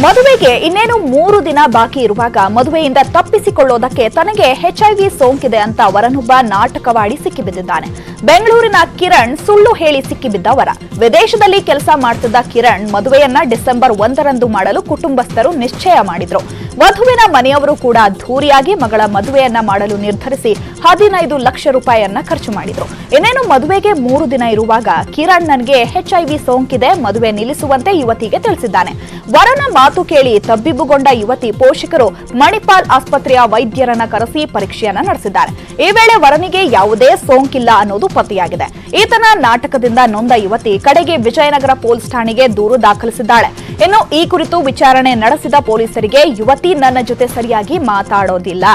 ಮದುವೆಗೆ ಇನ್ನೇನು 3 ದಿನ ಬಾಕಿ ಇರುವಾಗ ಮದುವೆಯಿಂದ ತಪ್ಪಿಸಿಕೊಳ್ಳೋದಕ್ಕೆ ತನಗೆ HIV ಸೋಂಕಿದೆ ಅಂತ ವರನೊಬ್ಬ ನಾಟಕವಾಡಿ ಸಿಕ್ಕಿಬಿದ್ದಿದ್ದಾನೆ. ಬೆಂಗಳೂರಿನ ಕಿರಣ್ ಸುಳ್ಳು ಹೇಳಿ ಸಿಕ್ಕಿಬಿದ್ದ ವರ. ವಿದೇಶದಲ್ಲಿ ಕೆಲಸ ಮಾಡ್ತಿದ್ದ ಕಿರಣ್ ಮದುವೆಯನ್ನ ಡಿಸೆಂಬರ್ 1ರಂದು ಮಾಡಲು ಕುಟುಂಬಸ್ಥರು ನಿಶ್ಚಯ ಮಾಡಿದ್ರು. ವಧುವಿನ ಮನೆಯವರು ಕೂಡ ಅದ್ಧೂರಿಯಾಗಿ ಮಗಳ ಮದುವೆಯನ್ನ ಮಾಡಲು ನಿರ್ಧರಿಸಿ 15 ಲಕ್ಷ ರೂಪಾಯಿಯನ್ನ ಖರ್ಚು ಮಾಡಿದ್ರು. ಇನ್ನೇನು ಮದುವೆಗೆ 3 ದಿನ ಇರುವಾಗ ಕಿರಣ್ ನನಗೆ HIV ಸೋಂಕಿದೆ, ಮದುವೆ ನಿಲ್ಲಿಸುವಂತೆ ಯುವತಿಗೆ ತಿಳಿಸಿದ್ದಾನೆ. ವರನ ಮಾತು ಕೇಳಿ ತಬ್ಬಿಬ್ಬುಗೊಂಡ ಯುವತಿ ಪೋಷಕರು ಮಣಿಪಾಲ್ ಆಸ್ಪತ್ರೆಯ ವೈದ್ಯರನ್ನ ಕರೆಸಿ ಪರೀಕ್ಷೆಯನ್ನ ನಡೆಸಿದ್ದಾರೆ. ಈ ವೇಳೆ ವರನಿಗೆ ಯಾವುದೇ ಸೋಂಕಿಲ್ಲ ಅನ್ನೋದು ಪತ್ತೆಯಾಗಿದೆ. ಈತನ ನಾಟಕದಿಂದ ನೊಂದ ಯುವತಿ ಕಡೆಗೆ ವಿಜಯನಗರ ಪೊಲೀಸ್ ಠಾಣೆಗೆ ದೂರು ದಾಖಲಿಸಿದ್ದಾಳೆ. ಇನ್ನು ಈ ಕುರಿತು ವಿಚಾರಣೆ ನಡೆಸಿದ ಪೊಲೀಸರಿಗೆ ಯುವತಿ ನನ್ನ ಜೊತೆ ಸರಿಯಾಗಿ ಮಾತಾಡೋದಿಲ್ಲ,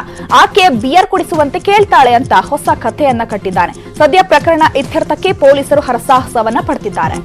ಆಕೆ ಬಿಯರ್ ಕುಡಿಸುವಂತೆ ಕೇಳ್ತಾಳೆ ಅಂತ ಹೊಸ ಕಥೆಯನ್ನ ಕಟ್ಟಿದ್ದಾನೆ. ಸದ್ಯ ಪ್ರಕರಣ ಇತ್ಯರ್ಥಕ್ಕೆ ಪೊಲೀಸರು ಹರಸಾಹಸವನ್ನ ಪಡೆದಿದ್ದಾರೆ.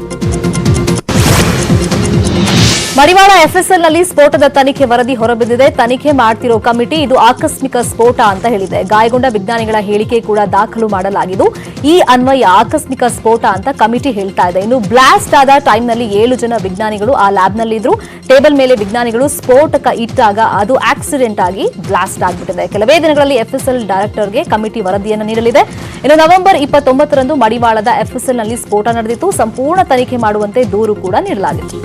ಮಡಿವಾಳ ಎಫ್ಎಸ್ಎಲ್ನಲ್ಲಿ ಸ್ಫೋಟದ ತನಿಖೆ ವರದಿ ಹೊರಬಿದ್ದಿದೆ. ತನಿಖೆ ಮಾಡ್ತಿರೋ ಕಮಿಟಿ ಇದು ಆಕಸ್ಮಿಕ ಸ್ಫೋಟ ಅಂತ ಹೇಳಿದೆ. ಗಾಯಗೊಂಡ ವಿಜ್ಞಾನಿಗಳ ಹೇಳಿಕೆ ಕೂಡ ದಾಖಲು ಮಾಡಲಾಗಿದ್ದು ಈ ಅನ್ವಯ ಆಕಸ್ಮಿಕ ಸ್ಫೋಟ ಅಂತ ಕಮಿಟಿ ಹೇಳ್ತಾ ಇದೆ. ಇನ್ನು ಬ್ಲಾಸ್ಟ್ ಆದ ಟೈಮ್ನಲ್ಲಿ 7 ಜನ ವಿಜ್ಞಾನಿಗಳು ಆ ಲ್ಯಾಬ್ನಲ್ಲಿ ಇದ್ರು. ಟೇಬಲ್ ಮೇಲೆ ವಿಜ್ಞಾನಿಗಳು ಸ್ಫೋಟಕ ಇಟ್ಟಾಗ ಅದು ಆಕ್ಸಿಡೆಂಟ್ ಆಗಿ ಬ್ಲಾಸ್ಟ್ ಆಗಿಬಿಟ್ಟಿದೆ. ಕೆಲವೇ ದಿನಗಳಲ್ಲಿ ಎಫ್ಎಸ್ಎಲ್ ಡೈರೆಕ್ಟರ್ಗೆ ಕಮಿಟಿ ವರದಿಯನ್ನು ನೀಡಲಿದೆ. ಇನ್ನು ನವೆಂಬರ್ 29ರಂದು ಮಡಿವಾಳದ ಎಫ್ಎಸ್ಎಲ್ನಲ್ಲಿ ಸ್ಫೋಟ ನಡೆದಿತ್ತು. ಸಂಪೂರ್ಣ ತನಿಖೆ ಮಾಡುವಂತೆ ದೂರು ಕೂಡ ನೀಡಲಾಗಿತ್ತು.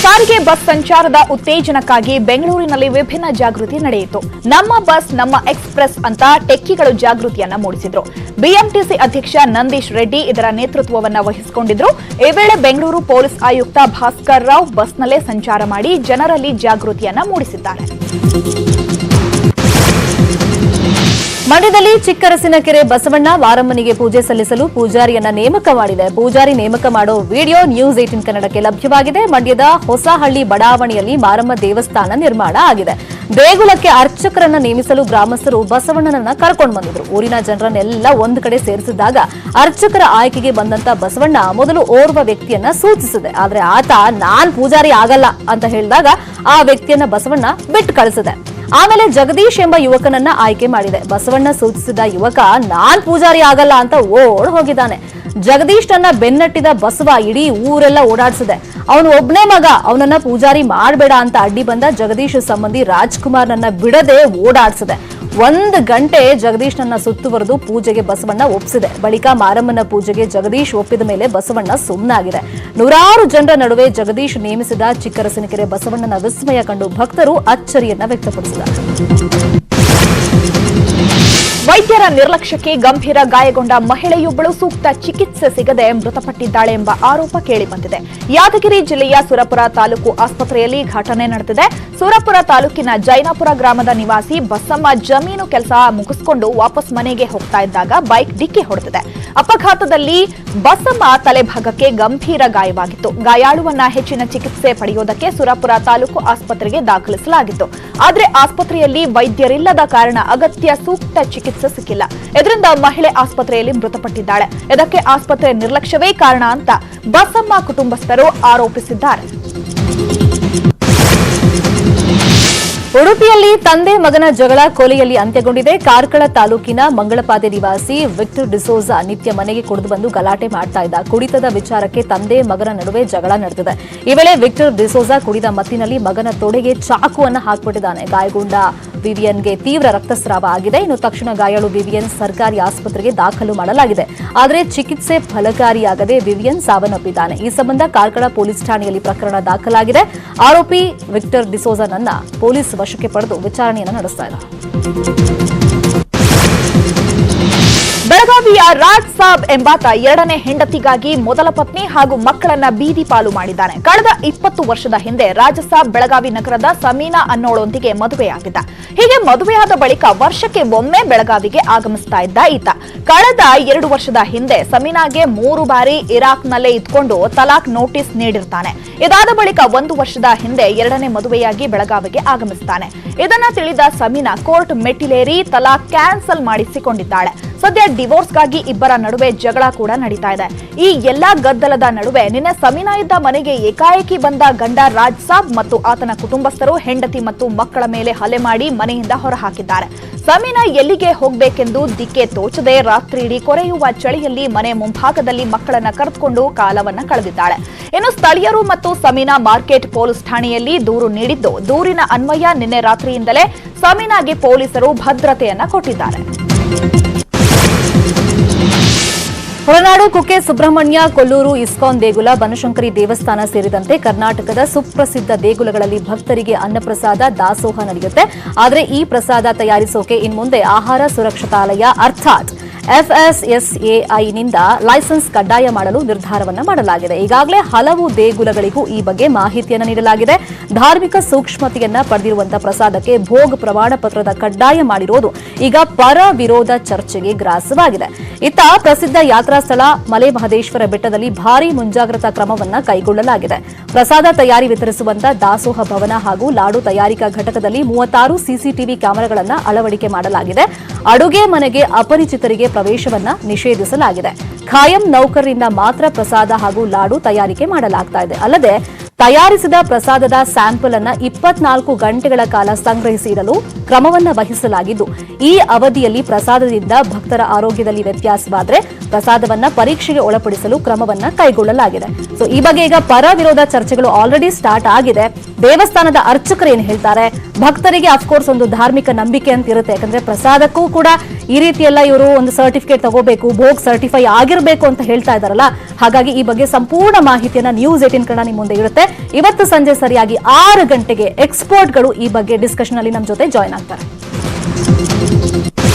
ಸಾರಿಗೆ ಬಸ್ ಸಂಚಾರದ ಉತ್ತೇಜನಕ್ಕಾಗಿ ಬೆಂಗಳೂರಿನಲ್ಲಿ ವಿಭಿನ್ನ ಜಾಗೃತಿ ನಡೆಯಿತು. ನಮ್ಮ ಬಸ್ ನಮ್ಮ ಎಕ್ಸ್‌ಪ್ರೆಸ್ ಅಂತ ಟೆಕ್ಕಿಗಳು ಜಾಗೃತಿಯನ್ನ ಮೂಡಿಸಿದ್ರು. ಬಿಎಂಟಿಸಿ ಅಧ್ಯಕ್ಷ ನಂದೀಶ್ ರೆಡ್ಡಿ ಇದರ ನೇತೃತ್ವವನ್ನ ವಹಿಸಿಕೊಂಡಿದ್ರು. ಈ ವೇಳೆ ಬೆಂಗಳೂರು ಪೊಲೀಸ್ ಆಯುಕ್ತ ಭಾಸ್ಕರ್ ರಾವ್ ಬಸ್ನಲ್ಲೇ ಸಂಚಾರ ಮಾಡಿ ಜನರಲ್ಲಿ ಜಾಗೃತಿಯನ್ನ ಮೂಡಿಸಿದ್ದಾರೆ. ಮಂಡ್ಯದಲ್ಲಿ ಚಿಕ್ಕರಸಿನಕೆರೆ ಬಸವಣ್ಣ ಮಾರಮ್ಮನಿಗೆ ಪೂಜೆ ಸಲ್ಲಿಸಲು ಪೂಜಾರಿಯನ್ನ ನೇಮಕ ಮಾಡಿದೆ. ಪೂಜಾರಿ ನೇಮಕ ಮಾಡೋ ವಿಡಿಯೋ ನ್ಯೂಸ್ 18 ಕನ್ನಡಕ್ಕೆ ಲಭ್ಯವಾಗಿದೆ. ಮಂಡ್ಯದ ಹೊಸಹಳ್ಳಿ ಬಡಾವಣೆಯಲ್ಲಿ ಮಾರಮ್ಮ ದೇವಸ್ಥಾನ ನಿರ್ಮಾಣ ಆಗಿದೆ. ದೇಗುಲಕ್ಕೆ ಅರ್ಚಕರನ್ನ ನೇಮಿಸಲು ಗ್ರಾಮಸ್ಥರು ಬಸವಣ್ಣನನ್ನ ಕರ್ಕೊಂಡು ಬಂದಿದ್ರು. ಊರಿನ ಜನರನ್ನೆಲ್ಲ ಒಂದು ಕಡೆ ಸೇರಿಸಿದಾಗ ಅರ್ಚಕರ ಆಯ್ಕೆಗೆ ಬಂದಂತ ಬಸವಣ್ಣ ಮೊದಲು ಓರ್ವ ವ್ಯಕ್ತಿಯನ್ನ ಸೂಚಿಸಿದೆ. ಆದ್ರೆ ಆತ ನಾನ್ ಪೂಜಾರಿ ಆಗಲ್ಲ ಅಂತ ಹೇಳಿದಾಗ ಆ ವ್ಯಕ್ತಿಯನ್ನ ಬಸವಣ್ಣ ಬಿಟ್ಟು ಕಳಿಸಿದೆ. ಆಮೇಲೆ ಜಗದೀಶ್ ಎಂಬ ಯುವಕನನ್ನ ಆಯ್ಕೆ ಮಾಡಿದೆ. ಬಸವಣ್ಣ ಸೂಚಿಸಿದ ಯುವಕ ನಾನ್ ಪೂಜಾರಿ ಆಗಲ್ಲ ಅಂತ ಓಡ್ ಹೋಗಿದ್ದಾನೆ. ಜಗದೀಶ್ ನನ್ನ ಬೆನ್ನಟ್ಟಿದ ಬಸವ ಇಡೀ ಊರೆಲ್ಲ ಓಡಾಡ್ಸಿದೆ. ಅವನು ಒಬ್ನೇ ಮಗ, ಅವನನ್ನ ಪೂಜಾರಿ ಮಾಡಬೇಡ ಅಂತ ಅಡ್ಡಿ ಬಂದ ಜಗದೀಶ್ ಸಂಬಂಧಿ ರಾಜ್ಕುಮಾರ್ ನನ್ನ ಬಿಡದೆ ಓಡಾಡ್ಸಿದೆ. 1 ಗಂಟೆ ಜಗದೀಶ್ ನನ್ನ ಸುತ್ತುವರೆದು ಪೂಜೆಗೆ ಬಸವಣ್ಣ ಒಪ್ಪಿಸಿದೆ. ಬಳಿಕ ಮಾರಮ್ಮನ ಪೂಜೆಗೆ ಜಗದೀಶ್ ಒಪ್ಪಿದ ಮೇಲೆ ಬಸವಣ್ಣ ಸುಮ್ಮನಾಗಿದೆ. ನೂರಾರು ಜನರ ನಡುವೆ ಜಗದೀಶ್ ನೇಮಿಸಿದ ಚಿಕ್ಕರಸಿನಕೆರೆ ಬಸವಣ್ಣನ ವಿಸ್ಮಯ ಕಂಡು ಭಕ್ತರು ಅಚ್ಚರಿಯನ್ನ ವ್ಯಕ್ತಪಡಿಸಿದ್ದಾರೆ. ವೈದ್ಯರ ನಿರ್ಲಕ್ಷ್ಯಕ್ಕೆ ಗಂಭೀರ ಗಾಯಗೊಂಡ ಮಹಿಳೆಯೊಬ್ಬಳು ಸೂಕ್ತ ಚಿಕಿತ್ಸೆ ಸಿಗದೆ ಮೃತಪಟ್ಟಿದ್ದಾಳೆ ಎಂಬ ಆರೋಪ ಕೇಳಿಬಂದಿದೆ. ಯಾದಗಿರಿ ಜಿಲ್ಲೆಯ ಸುರಪುರ ತಾಲೂಕು ಆಸ್ಪತ್ರೆಯಲ್ಲಿ ಘಟನೆ ನಡೆದಿದೆ. ಸುರಪುರ ತಾಲೂಕಿನ ಜೈನಾಪುರ ಗ್ರಾಮದ ನಿವಾಸಿ ಬಸಮ್ಮ ಜಮೀನು ಕೆಲಸ ಮುಗಿಸಿಕೊಂಡು ವಾಪಸ್ ಮನೆಗೆ ಹೋಗ್ತಾ ಇದ್ದಾಗ ಬೈಕ್ ಡಿಕ್ಕಿ ಹೊಡೆದಿದೆ. ಅಪಘಾತದಲ್ಲಿ ಬಸಮ್ಮ ತಲೆಭಾಗಕ್ಕೆ ಗಂಭೀರ ಗಾಯವಾಗಿತ್ತು. ಗಾಯಾಳುವನ್ನ ಹೆಚ್ಚಿನ ಚಿಕಿತ್ಸೆ ಪಡೆಯುವುದಕ್ಕೆ ಸುರಪುರ ತಾಲೂಕು ಆಸ್ಪತ್ರೆಗೆ ದಾಖಲಿಸಲಾಗಿತ್ತು. ಆದರೆ ಆಸ್ಪತ್ರೆಯಲ್ಲಿ ವೈದ್ಯರಿಲ್ಲದ ಕಾರಣ ಅಗತ್ಯ ಸೂಕ್ತ ಚಿಕಿತ್ಸೆ ಸಿಕ್ಕಿಲ್ಲ. ಇದರಿಂದ ಮಹಿಳೆ ಆಸ್ಪತ್ರೆಯಲ್ಲಿ ಮೃತಪಟ್ಟಿದ್ದಾಳೆ. ಇದಕ್ಕೆ ಆಸ್ಪತ್ರೆ ನಿರ್ಲಕ್ಷ್ಯವೇ ಕಾರಣ ಅಂತ ಬಸಮ್ಮ ಕುಟುಂಬಸ್ಥರು ಆರೋಪಿಸಿದ್ದಾರೆ. ಉಡುಪಿಯಲ್ಲಿ ತಂದೆ ಮಗನ ಜಗಳ ಕೊಲೆಯಲ್ಲಿ ಅಂತ್ಯಗೊಂಡಿದೆ. ಕಾರ್ಕಳ ತಾಲೂಕಿನ ಮಂಗಳಪಾದೆ ನಿವಾಸಿ ವಿಕ್ಟರ್ ಡಿಸೋಜಾ ನಿತ್ಯ ಮನೆಗೆ ಕುಡಿದು ಬಂದು ಗಲಾಟೆ ಮಾಡ್ತಾ ಇದ್ದ. ಕುಡಿತದ ವಿಚಾರಕ್ಕೆ ತಂದೆ ಮಗನ ನಡುವೆ ಜಗಳ ನಡೆದಿದೆ. ಈ ವೇಳೆ ವಿಕ್ಟರ್ ಡಿಸೋಜಾ ಕುಡಿದ ಮತ್ತಿನಲ್ಲಿ ಮಗನ ತೊಡೆಗೆ ಚಾಕುವನ್ನು ಹಾಕಿಬಿಟ್ಟಿದ್ದಾನೆ. ಗಾಯಗೊಂಡ ವಿವಿಯನ್ಗೆ ತೀವ್ರ ರಕ್ತಸ್ರಾವ ಆಗಿದೆ. ಇನ್ನು ತಕ್ಷಣ ಗಾಯಾಳು ವಿವಿಯನ್ ಸರ್ಕಾರಿ ಆಸ್ಪತ್ರೆಗೆ ದಾಖಲು ಮಾಡಲಾಗಿದೆ. ಆದರೆ ಚಿಕಿತ್ಸೆ ಫಲಕಾರಿಯಾಗದೆ ವಿವಿಯನ್ ಸಾವನ್ನಪ್ಪಿದ್ದಾನೆ. ಈ ಸಂಬಂಧ ಕಾರ್ಕಳ ಪೊಲೀಸ್ ಠಾಣೆಯಲ್ಲಿ ಪ್ರಕರಣ ದಾಖಲಾಗಿದೆ. ಆರೋಪಿ ವಿಕ್ಟರ್ ಡಿಸೋಜಾನನ್ನ ಪೊಲೀಸ್ ವಶಕ್ಕೆ ಪಡೆದು ವಿಚಾರಣೆಯನ್ನು ನಡೆಸ್ತಾ ಇದ್ದಾರೆ. ಬೆಳಗಾವಿಯ ರಾಜ್ ಸಾಬ್ ಎಂಬಾತ 2ನೇ ಹೆಂಡತಿಗಾಗಿ ಮೊದಲ ಪತ್ನಿ ಹಾಗೂ ಮಕ್ಕಳನ್ನ ಬೀದಿ ಪಾಲು ಮಾಡಿದ್ದಾನೆ. ಕಳೆದ 20 ವರ್ಷದ ಹಿಂದೆ ರಾಜ್ ಸಾಬ್ ಬೆಳಗಾವಿ ನಗರದ ಸಮೀನಾ ಅನ್ನೋಳೊಂದಿಗೆ ಮದುವೆಯಾಗಿದ್ದ. ಹೀಗೆ ಮದುವೆಯಾದ ಬಳಿಕ ವರ್ಷಕ್ಕೆ ಒಮ್ಮೆ ಬೆಳಗಾವಿಗೆ ಆಗಮಿಸ್ತಾ ಇದ್ದ ಈತ ಕಳೆದ 2 ವರ್ಷದ ಹಿಂದೆ ಸಮೀನಾಗೆ 3 ಬಾರಿ ಇರಾಕ್ನಲ್ಲೇ ಇದ್ಕೊಂಡು ತಲಾಕ್ ನೋಟಿಸ್ ನೀಡಿರ್ತಾನೆ. ಇದಾದ ಬಳಿಕ 1 ವರ್ಷದ ಹಿಂದೆ 2ನೇ ಮದುವೆಯಾಗಿ ಬೆಳಗಾವಿಗೆ ಆಗಮಿಸ್ತಾನೆ. ಇದನ್ನ ತಿಳಿದ ಸಮೀನಾ ಕೋರ್ಟ್ ಮೆಟ್ಟಿಲೇರಿ ತಲಾಕ್ ಕ್ಯಾನ್ಸಲ್ ಮಾಡಿಸಿಕೊಂಡಿದ್ದಾಳೆ. ಸದ್ಯ ಡಿವೋರ್ಸ್ಗಾಗಿ ಇಬ್ಬರ ನಡುವೆ ಜಗಳ ಕೂಡ ನಡೀತಾ ಇದೆ. ಈ ಎಲ್ಲಾ ಗದ್ದಲದ ನಡುವೆ ನಿನ್ನೆ ಸಮೀನಾ ಇದ್ದ ಮನೆಗೆ ಏಕಾಏಕಿ ಬಂದ ಗಂಡ ರಾಜ್ ಸಾಬ್ ಮತ್ತು ಆತನ ಕುಟುಂಬಸ್ಥರು ಹೆಂಡತಿ ಮತ್ತು ಮಕ್ಕಳ ಮೇಲೆ ಹಲ್ಲೆ ಮಾಡಿ ಮನೆಯಿಂದ ಹೊರಹಾಕಿದ್ದಾರೆ. ಸಮೀನಾ ಎಲ್ಲಿಗೆ ಹೋಗಬೇಕೆಂದು ದಿಕ್ಕೆ ತೋಚದೆ ರಾತ್ರಿಯಿಡೀ ಕೊರೆಯುವ ಚಳಿಯಲ್ಲಿ ಮನೆ ಮುಂಭಾಗದಲ್ಲಿ ಮಕ್ಕಳನ್ನ ಕರೆದುಕೊಂಡು ಕಾಲವನ್ನ ಕಳೆದಿದ್ದಾಳೆ. ಇನ್ನು ಸ್ಥಳೀಯರು ಮತ್ತು ಸಮೀನಾ ಮಾರ್ಕೆಟ್ ಪೊಲೀಸ್ ಠಾಣೆಯಲ್ಲಿ ದೂರು ನೀಡಿದ್ದು, ದೂರಿನ ಅನ್ವಯ ನಿನ್ನೆ ರಾತ್ರಿಯಿಂದಲೇ ಸಮೀನಾಗೆ ಪೊಲೀಸರು ಭದ್ರತೆಯನ್ನ ಕೊಟ್ಟಿದ್ದಾರೆ. ಹೊರನಾಡು ಕುಕ್ಕೆ ಸುಬ್ರಹ್ಮಣ್ಯ, ಕೊಲ್ಲೂರು ಇಸ್ಕಾನ್ ದೇಗುಲ, ಬನಶಂಕರಿ ದೇವಸ್ಥಾನ ಸೇರಿದಂತೆ ಕರ್ನಾಟಕದ ಸುಪ್ರಸಿದ್ಧ ದೇಗುಲಗಳಲ್ಲಿ ಭಕ್ತರಿಗೆ ಅನ್ನಪ್ರಸಾದ ದಾಸೋಹ ನಡೆಯುತ್ತೆ. ಆದರೆ ಈ ಪ್ರಸಾದ ತಯಾರಿಸೋಕೆ ಇನ್ಮುಂದೆ ಆಹಾರ ಸುರಕ್ಷತಾಲಯ ಅರ್ಥಾತ್ FSSAIನಿಂದ ಲೈಸೆನ್ಸ್ ಕಡ್ಡಾಯ ಮಾಡಲು ನಿರ್ಧಾರವನ್ನು ಮಾಡಲಾಗಿದೆ. ಈಗಾಗಲೇ ಹಲವು ದೇಗುಲಗಳಿಗೂ ಈ ಬಗ್ಗೆ ಮಾಹಿತಿಯನ್ನು ನೀಡಲಾಗಿದೆ. ಧಾರ್ಮಿಕ ಸೂಕ್ಷ್ಮತೆಯನ್ನ ಪಡೆದಿರುವಂತಹ ಪ್ರಸಾದಕ್ಕೆ ಭೋಗ್ ಪ್ರಮಾಣ ಪತ್ರದ ಕಡ್ಡಾಯ ಮಾಡಿರೋದು ಈಗ ಪರ ವಿರೋಧ ಚರ್ಚೆಗೆ ಗ್ರಾಸವಾಗಿದೆ. ಇತ್ತ ಪ್ರಸಿದ್ಧ ಯಾತ್ರಾ ಸ್ಥಳ ಮಲೆಮಹದೇಶ್ವರ ಬೆಟ್ಟದಲ್ಲಿ ಭಾರೀ ಮುಂಜಾಗ್ರತಾ ಕ್ರಮವನ್ನ ಕೈಗೊಳ್ಳಲಾಗಿದೆ. ಪ್ರಸಾದ ತಯಾರಿ ವಿತರಿಸುವಂತಹ ದಾಸೋಹ ಭವನ ಹಾಗೂ ಲಾಡು ತಯಾರಿಕಾ ಘಟಕದಲ್ಲಿ 36 ಸಿಸಿಟಿವಿ ಕ್ಯಾಮೆರಾಗಳನ್ನು ಅಳವಡಿಕೆ ಮಾಡಲಾಗಿದೆ. ಅಡುಗೆ ಮನೆಗೆ ಅಪರಿಚಿತರಿಗೆ ಪ್ರವೇಶವನ್ನ ನಿಷೇಧಿಸಲಾಗಿದೆ. ಖಾಯಂ ನೌಕರರಿಂದ ಮಾತ್ರ ಪ್ರಸಾದ ಹಾಗೂ ಲಾಡು ತಯಾರಿಕೆ ಮಾಡಲಾಗ್ತಾ ಇದೆ. ಅಲ್ಲದೆ ತಯಾರಿಸಿದ ಪ್ರಸಾದದ ಸ್ಯಾಂಪಲ್ ಅನ್ನ 24 ಗಂಟೆಗಳ ಕಾಲ ಸಂಗ್ರಹಿಸಿ ಇಡಲು ಕ್ರಮವನ್ನ ವಹಿಸಲಾಗಿದ್ದು, ಈ ಅವಧಿಯಲ್ಲಿ ಪ್ರಸಾದದಿಂದ ಭಕ್ತರ ಆರೋಗ್ಯದಲ್ಲಿ ವ್ಯತ್ಯಾಸವಾದರೆ ಪ್ರಸಾದವನ್ನ ಪರೀಕ್ಷೆಗೆ ಒಳಪಡಿಸಲು ಕ್ರಮವನ್ನ ಕೈಗೊಳ್ಳಲಾಗಿದೆ. ಸೊ ಈ ಬಗ್ಗೆ ಈಗ ಪರ ವಿರೋಧ ಚರ್ಚೆಗಳು ಆಲ್ರೆಡಿ ಸ್ಟಾರ್ಟ್ ಆಗಿದೆ. ದೇವಸ್ಥಾನದ ಅರ್ಚಕರು ಏನ್ ಹೇಳ್ತಾರೆ, ಭಕ್ತರಿಗೆ ಅಫ್ಕೋರ್ಸ್ ಒಂದು ಧಾರ್ಮಿಕ ನಂಬಿಕೆ ಅಂತ ಇರುತ್ತೆ. ಯಾಕಂದ್ರೆ ಪ್ರಸಾದಕ್ಕೂ ಕೂಡ ಈ ರೀತಿಯೆಲ್ಲ ಇವರು ಒಂದು ಸರ್ಟಿಫಿಕೇಟ್ ತಗೋಬೇಕು, ಭೋಗ್ ಸರ್ಟಿಫೈ ಆಗಿರಬೇಕು ಅಂತ ಹೇಳ್ತಾ ಇದಾರಲ್ಲ. ಹಾಗಾಗಿ ಈ ಬಗ್ಗೆ ಸಂಪೂರ್ಣ ಮಾಹಿತಿಯನ್ನ ನ್ಯೂಸ್ 18 ಕನ್ನಡ ನಿಮ್ಮ ಮುಂದೆ ಇರುತ್ತೆ. ಇವತ್ತು ಸಂಜೆ ಸರಿಯಾಗಿ 6 ಗಂಟೆಗೆ ಎಕ್ಸ್ಪರ್ಟ್ಗಳು ಈ ಬಗ್ಗೆ ಡಿಸ್ಕಷನ್ ಅಲ್ಲಿ ನಮ್ಮ ಜೊತೆ ಜಾಯ್ನ್ ಆಗ್ತಾರೆ.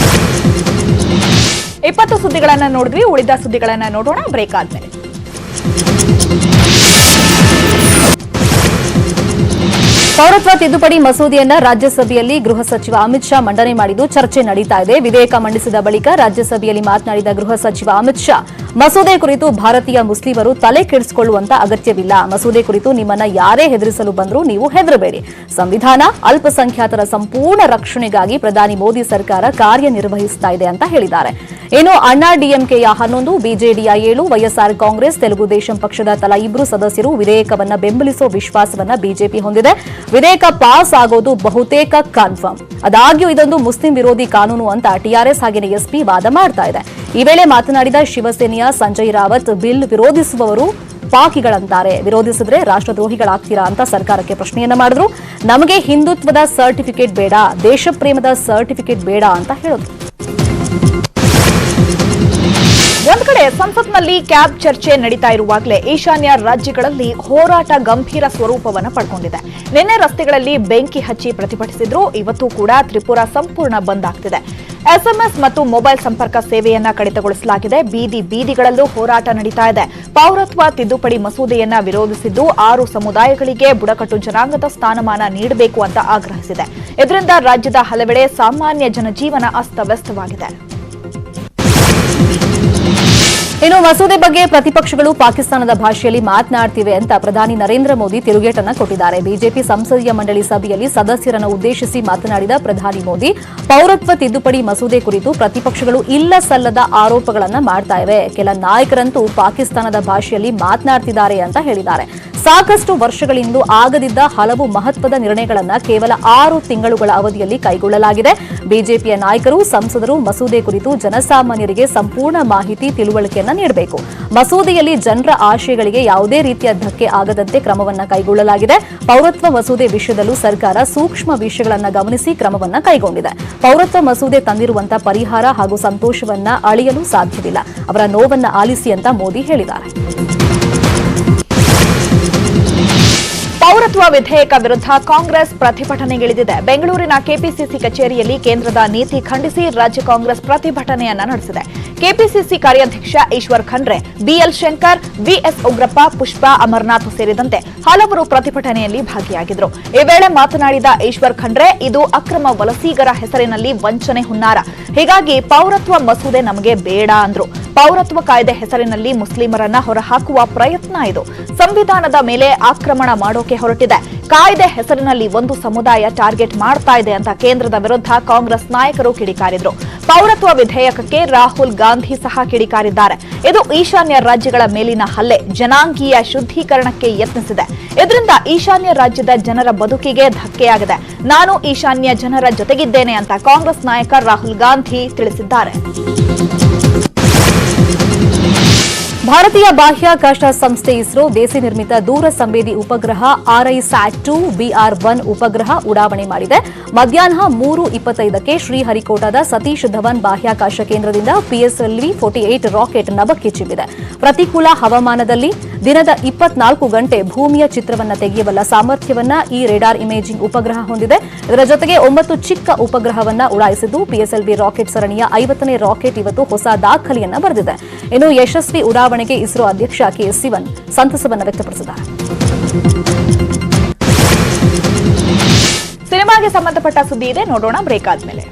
20 ಸುದ್ದಿಗಳನ್ನ ನೋಡಿದ್ವಿ. ಉಳಿದ ಸುದ್ದಿಗಳನ್ನ ನೋಡೋಣ ಬ್ರೇಕ್ ಆದ್ಮೇಲೆ. ಪೌರತ್ವ ತಿದ್ದುಪಡಿ ಮಸೂದೆಯನ್ನ ರಾಜ್ಯಸಭೆಯಲ್ಲಿ ಗೃಹ ಸಚಿವ ಅಮಿತ್ ಶಾ ಮಂಡನೆ ಮಾಡಿದ್ದು ಚರ್ಚೆ ನಡೀತಾ ಇದೆ. ವಿಧೇಯಕ ಮಂಡಿಸಿದ ಬಳಿಕ ರಾಜ್ಯಸಭೆಯಲ್ಲಿ ಮಾತನಾಡಿದ ಗೃಹ ಸಚಿವ ಅಮಿತ್ ಶಾ, ಮಸೂದೆ ಕುರಿತು ಭಾರತೀಯ ಮುಸ್ಲಿಮರು ತಲೆ ಕೆಡಿಸಿಕೊಳ್ಳುವಂತ ಅಗತ್ಯವಿಲ್ಲ. ಮಸೂದೆ ಕುರಿತು ನಿಮ್ಮನ್ನ ಯಾರೇ ಹೆದರಿಸಲು ಬಂದರೂ ನೀವು ಹೆದರಬೇಡಿ. ಸಂವಿಧಾನ, ಅಲ್ಪಸಂಖ್ಯಾತರ ಸಂಪೂರ್ಣ ರಕ್ಷಣೆಗಾಗಿ ಪ್ರಧಾನಿ ಮೋದಿ ಸರ್ಕಾರ ಕಾರ್ಯನಿರ್ವಹಿಸುತ್ತಾ ಇದೆ ಅಂತ ಹೇಳಿದ್ದಾರೆ. ಇನ್ನು ಅಣ್ಣಾ ಡಿಎಂಕೆಯ 11, ಬಿಜೆಡಿಯ 7, ವೈಎಸ್ಆರ್ ಕಾಂಗ್ರೆಸ್, ತೆಲುಗು ದೇಶಂ ಪಕ್ಷದ ತಲಾ 2 ಸದಸ್ಯರು ವಿಧೇಯಕವನ್ನ ಬೆಂಬಲಿಸುವ ವಿಶ್ವಾಸವನ್ನ ಬಿಜೆಪಿ ಹೊಂದಿದೆ. ವಿಧೇಯಕ ಪಾಸ್ ಆಗೋದು ಬಹುತೇಕ ಕನ್ಫರ್ಮ್. ಆದಾಗ್ಯೂ ಇದೊಂದು ಮುಸ್ಲಿಂ ವಿರೋಧಿ ಕಾನೂನು ಅಂತ ಟಿಆರ್ಎಸ್ ಹಾಗೆಯೇ ಎಸ್ಪಿ ವಾದ ಮಾಡ್ತಾ ಇದೆ. ಈ ವೇಳೆ ಮಾತನಾಡಿದ ಶಿವಸೇನೆಯ ಸಂಜಯ್ ರಾವತ್, ಬಿಲ್ ವಿರೋಧಿಸುವವರು ಪಾಕಿಗಳಂತಾರೆ, ವಿರೋಧಿಸಿದ್ರೆ ರಾಷ್ಟ್ರದ್ರೋಹಿಗಳಾಗ್ತೀರಾ ಅಂತ ಸರ್ಕಾರಕ್ಕೆ ಪ್ರಶ್ನೆಯನ್ನ ಮಾಡಿದ್ರು. ನಮಗೆ ಹಿಂದುತ್ವದ ಸರ್ಟಿಫಿಕೇಟ್ ಬೇಡ, ದೇಶಪ್ರೇಮದ ಸರ್ಟಿಫಿಕೇಟ್ ಬೇಡ ಅಂತ ಹೇಳಿದ್ರು. ಒಂದ್ ಕಡೆ ಸಂಸತ್ನಲ್ಲಿ ಕ್ಯಾಬ್ ಚರ್ಚೆ ನಡೀತಾ ಇರುವಾಗಲೇ ಈಶಾನ್ಯ ರಾಜ್ಯಗಳಲ್ಲಿ ಹೋರಾಟ ಗಂಭೀರ ಸ್ವರೂಪವನ್ನು ಪಡ್ಕೊಂಡಿದೆ. ನಿನ್ನೆ ರಸ್ತೆಗಳಲ್ಲಿ ಬೆಂಕಿ ಹಚ್ಚಿ ಪ್ರತಿಭಟಿಸಿದ್ರು. ಇವತ್ತು ಕೂಡ ತ್ರಿಪುರಾ ಸಂಪೂರ್ಣ ಬಂದ್ ಆಗ್ತಿದೆ. ಎಸ್ಎಂಎಸ್ ಮತ್ತು ಮೊಬೈಲ್ ಸಂಪರ್ಕ ಸೇವೆಯನ್ನ ಕಡಿತಗೊಳಿಸಲಾಗಿದೆ. ಬೀದಿ ಬೀದಿಗಳಲ್ಲೂ ಹೋರಾಟ ನಡೀತಾ ಇದೆ. ಪೌರತ್ವ ತಿದ್ದುಪಡಿ ಮಸೂದೆಯನ್ನ ವಿರೋಧಿಸಿದ್ದು 6 ಸಮುದಾಯಗಳಿಗೆ ಬುಡಕಟ್ಟು ಜನಾಂಗದ ಸ್ಥಾನಮಾನ ನೀಡಬೇಕು ಅಂತ ಆಗ್ರಹಿಸಿದೆ. ಇದರಿಂದ ರಾಜ್ಯದ ಹಲವೆಡೆ ಸಾಮಾನ್ಯ ಜನಜೀವನ ಅಸ್ತವ್ಯಸ್ತವಾಗಿದೆ. ಇನ್ನು ಮಸೂದೆ ಬಗ್ಗೆ ಪ್ರತಿಪಕ್ಷಗಳು ಪಾಕಿಸ್ತಾನದ ಭಾಷೆಯಲ್ಲಿ ಮಾತನಾಡ್ತಿವೆ ಅಂತ ಪ್ರಧಾನಿ ನರೇಂದ್ರ ಮೋದಿ ತಿರುಗೇಟನ್ನ ಕೊಟ್ಟಿದ್ದಾರೆ. ಬಿಜೆಪಿ ಸಂಸದೀಯ ಮಂಡಳಿ ಸಭೆಯಲ್ಲಿ ಸದಸ್ಯರನ್ನು ಉದ್ದೇಶಿಸಿ ಮಾತನಾಡಿದ ಪ್ರಧಾನಿ ಮೋದಿ, ಪೌರತ್ವ ತಿದ್ದುಪಡಿ ಮಸೂದೆ ಕುರಿತು ಪ್ರತಿಪಕ್ಷಗಳು ಇಲ್ಲ ಸಲ್ಲದ ಆರೋಪಗಳನ್ನ ಮಾಡ್ತಾ ಇವೆ. ಕೆಲ ನಾಯಕರಂತೂ ಪಾಕಿಸ್ತಾನದ ಭಾಷೆಯಲ್ಲಿ ಮಾತನಾಡ್ತಿದ್ದಾರೆ ಅಂತ ಹೇಳಿದ್ದಾರೆ. ಸಾಕಷ್ಟು ವರ್ಷಗಳಿಂದ ಆಗದಿದ್ದ ಹಲವು ಮಹತ್ವದ ನಿರ್ಣಯಗಳನ್ನ ಕೇವಲ 6 ತಿಂಗಳುಗಳ ಅವಧಿಯಲ್ಲಿ ಕೈಗೊಳ್ಳಲಾಗಿದೆ. ಬಿಜೆಪಿಯ ನಾಯಕರು, ಸಂಸದರು ಮಸೂದೆ ಕುರಿತು ಜನಸಾಮಾನ್ಯರಿಗೆ ಸಂಪೂರ್ಣ ಮಾಹಿತಿ, ತಿಳುವಳಿಕೆಯನ್ನ ನೀಡಬೇಕು. ಮಸೂದೆಯಲ್ಲಿ ಜನರ ಆಶಯಗಳಿಗೆ ಯಾವುದೇ ರೀತಿಯ ಧಕ್ಕೆ ಆಗದಂತೆ ಕ್ರಮವನ್ನ ಕೈಗೊಳ್ಳಲಾಗಿದೆ. ಪೌರತ್ವ ಮಸೂದೆ ವಿಷಯದಲ್ಲೂ ಸರ್ಕಾರ ಸೂಕ್ಷ್ಮ ವಿಷಯಗಳನ್ನ ಗಮನಿಸಿ ಕ್ರಮವನ್ನ ಕೈಗೊಂಡಿದೆ. ಪೌರತ್ವ ಮಸೂದೆ ತಂದಿರುವಂತಹ ಪರಿಹಾರ ಹಾಗೂ ಸಂತೋಷವನ್ನ ಅಳೆಯಲು ಸಾಧ್ಯವಿಲ್ಲ. ಅವರ ನೋವನ್ನ ಆಲಿಸಿ ಅಂತ ಮೋದಿ ಹೇಳಿದ್ದಾರೆ. ಪೌರತ್ವ ವಿಧೇಯಕ ವಿರುದ್ಧ ಕಾಂಗ್ರೆಸ್ ಪ್ರತಿಭಟನೆಗಿಳಿದಿದೆ. ಬೆಂಗಳೂರಿನ ಕೆಪಿಸಿಸಿ ಕಚೇರಿಯಲ್ಲಿ ಕೇಂದ್ರದ ನೀತಿ ಖಂಡಿಸಿ ರಾಜ್ಯ ಕಾಂಗ್ರೆಸ್ ಪ್ರತಿಭಟನೆಯನ್ನ ನಡೆಸಿದೆ. ಕೆಪಿಸಿಸಿ ಕಾರ್ಯಾಧ್ಯಕ್ಷ ಈಶ್ವರ್ ಖಂಡ್ರೆ, ಬಿಎಲ್ ಶಂಕರ್, ವಿಎಸ್ ಉಗ್ರಪ್ಪ, ಪುಷ್ಪಾ ಅಮರನಾಥ್ ಸೇರಿದಂತೆ ಹಲವರು ಪ್ರತಿಭಟನೆಯಲ್ಲಿ ಭಾಗಿಯಾಗಿದ್ದರು. ಈ ವೇಳೆ ಮಾತನಾಡಿದ ಈಶ್ವರ್ ಖಂಡ್ರೆ, ಇದು ಅಕ್ರಮ ವಲಸಿಗರ ಹೆಸರಿನಲ್ಲಿ ವಂಚನೆ ಹುನ್ನಾರ. ಹೀಗಾಗಿ ಪೌರತ್ವ ಮಸೂದೆ ನಮಗೆ ಬೇಡ ಅಂದ್ರು. ಪೌರತ್ವ ಕಾಯ್ದೆ ಹೆಸರಿನಲ್ಲಿ ಮುಸ್ಲಿಮರನ್ನ ಹೊರಹಾಕುವ ಪ್ರಯತ್ನ ಇದು. ಸಂವಿಧಾನದ ಮೇಲೆ ಆಕ್ರಮಣ ಮಾಡೋಕೆ ಹೊರಟಿದೆ. ಕಾಯ್ದೆ ಹೆಸರಿನಲ್ಲಿ ಒಂದು ಸಮುದಾಯ ಟಾರ್ಗೆಟ್ ಮಾಡ್ತಾ ಇದೆ ಅಂತ ಕೇಂದ್ರದ ವಿರುದ್ಧ ಕಾಂಗ್ರೆಸ್ ನಾಯಕರು ಕಿಡಿಕಾರಿದ್ರು. ಪೌರತ್ವ ವಿಧೇಯಕಕ್ಕೆ ರಾಹುಲ್ ಗಾಂಧಿ ಸಹ ಕಿಡಿಕಾರಿದ್ದಾರೆ. ಇದು ಈಶಾನ್ಯ ರಾಜ್ಯಗಳ ಮೇಲಿನ ಹಲ್ಲೆ, ಜನಾಂಗೀಯ ಶುದ್ಧೀಕರಣಕ್ಕೆ ಯತ್ನಿಸಿದೆ. ಇದರಿಂದ ಈಶಾನ್ಯ ರಾಜ್ಯದ ಜನರ ಬದುಕಿಗೆ ಧಕ್ಕೆಯಾಗಿದೆ. ನಾನು ಈಶಾನ್ಯ ಜನರ ಜೊತೆಗಿದ್ದೇನೆ ಅಂತ ಕಾಂಗ್ರೆಸ್ ನಾಯಕ ರಾಹುಲ್ ಗಾಂಧಿ ತಿಳಿಸಿದ್ದಾರೆ. ಭಾರತೀಯ ಬಾಹ್ಯಾಕಾಶ ಸಂಸ್ಥೆ ಇಸ್ರೋ ದೇಸಿ ನಿರ್ಮಿತ ದೂರ ಸಂವೇದಿ ಉಪಗ್ರಹ RISAT-2 BR-1 ಉಪಗ್ರಹ ಉಡಾವಣೆ ಮಾಡಿದೆ. ಮಧ್ಯಾಹ್ನ 3:25ಕ್ಕೆ ಶ್ರೀಹರಿಕೋಟಾದ ಸತೀಶ್ ಧವನ್ ಬಾಹ್ಯಾಕಾಶ ಕೇಂದ್ರದಿಂದ PSLV-48 ರಾಕೆಟ್ ನಭಕ್ಕೆ ಚಿಮ್ಮಿದೆ. ಪ್ರತಿಕೂಲ ಹವಾಮಾನದಲ್ಲಿ ದಿನದ 24 ಗಂಟೆ ಭೂಮಿಯ ಚಿತ್ರವನ್ನು ತೆಗೆಯಬಲ್ಲ ಸಾಮರ್ಥ್ಯವನ್ನ ಈ ರೇಡಾರ್ ಇಮೇಜಿಂಗ್ ಉಪಗ್ರಹ ಹೊಂದಿದೆ. ಇದರ ಜೊತೆಗೆ 9 ಚಿಕ್ಕ ಉಪಗ್ರಹವನ್ನ ಉಡಾಯಿಸಿದ್ದು PSLV ರಾಕೆಟ್ ಸರಣಿಯ 50ನೇ ರಾಕೆಟ್ ಇವತ್ತು ಹೊಸ ದಾಖಲೆಯನ್ನ ಬರೆದಿದೆ. ಇನ್ನು ಯಶಸ್ವಿ ಉಡಾವಣೆಗೆ ಇಸ್ರೋ ಅಧ್ಯಕ್ಷ KS ಶಿವನ್ ಸಂತಸವನ್ನು ವ್ಯಕ್ತಪಡಿಸಿದ್ದಾರೆ. ಸಿನಿಮಾಗೆ ಸಂಬಂಧಪಟ್ಟ ಸುದ್ದಿ ಇದೆ, ನೋಡೋಣ ಬ್ರೇಕ್ ಆದ್ಮೇಲೆ.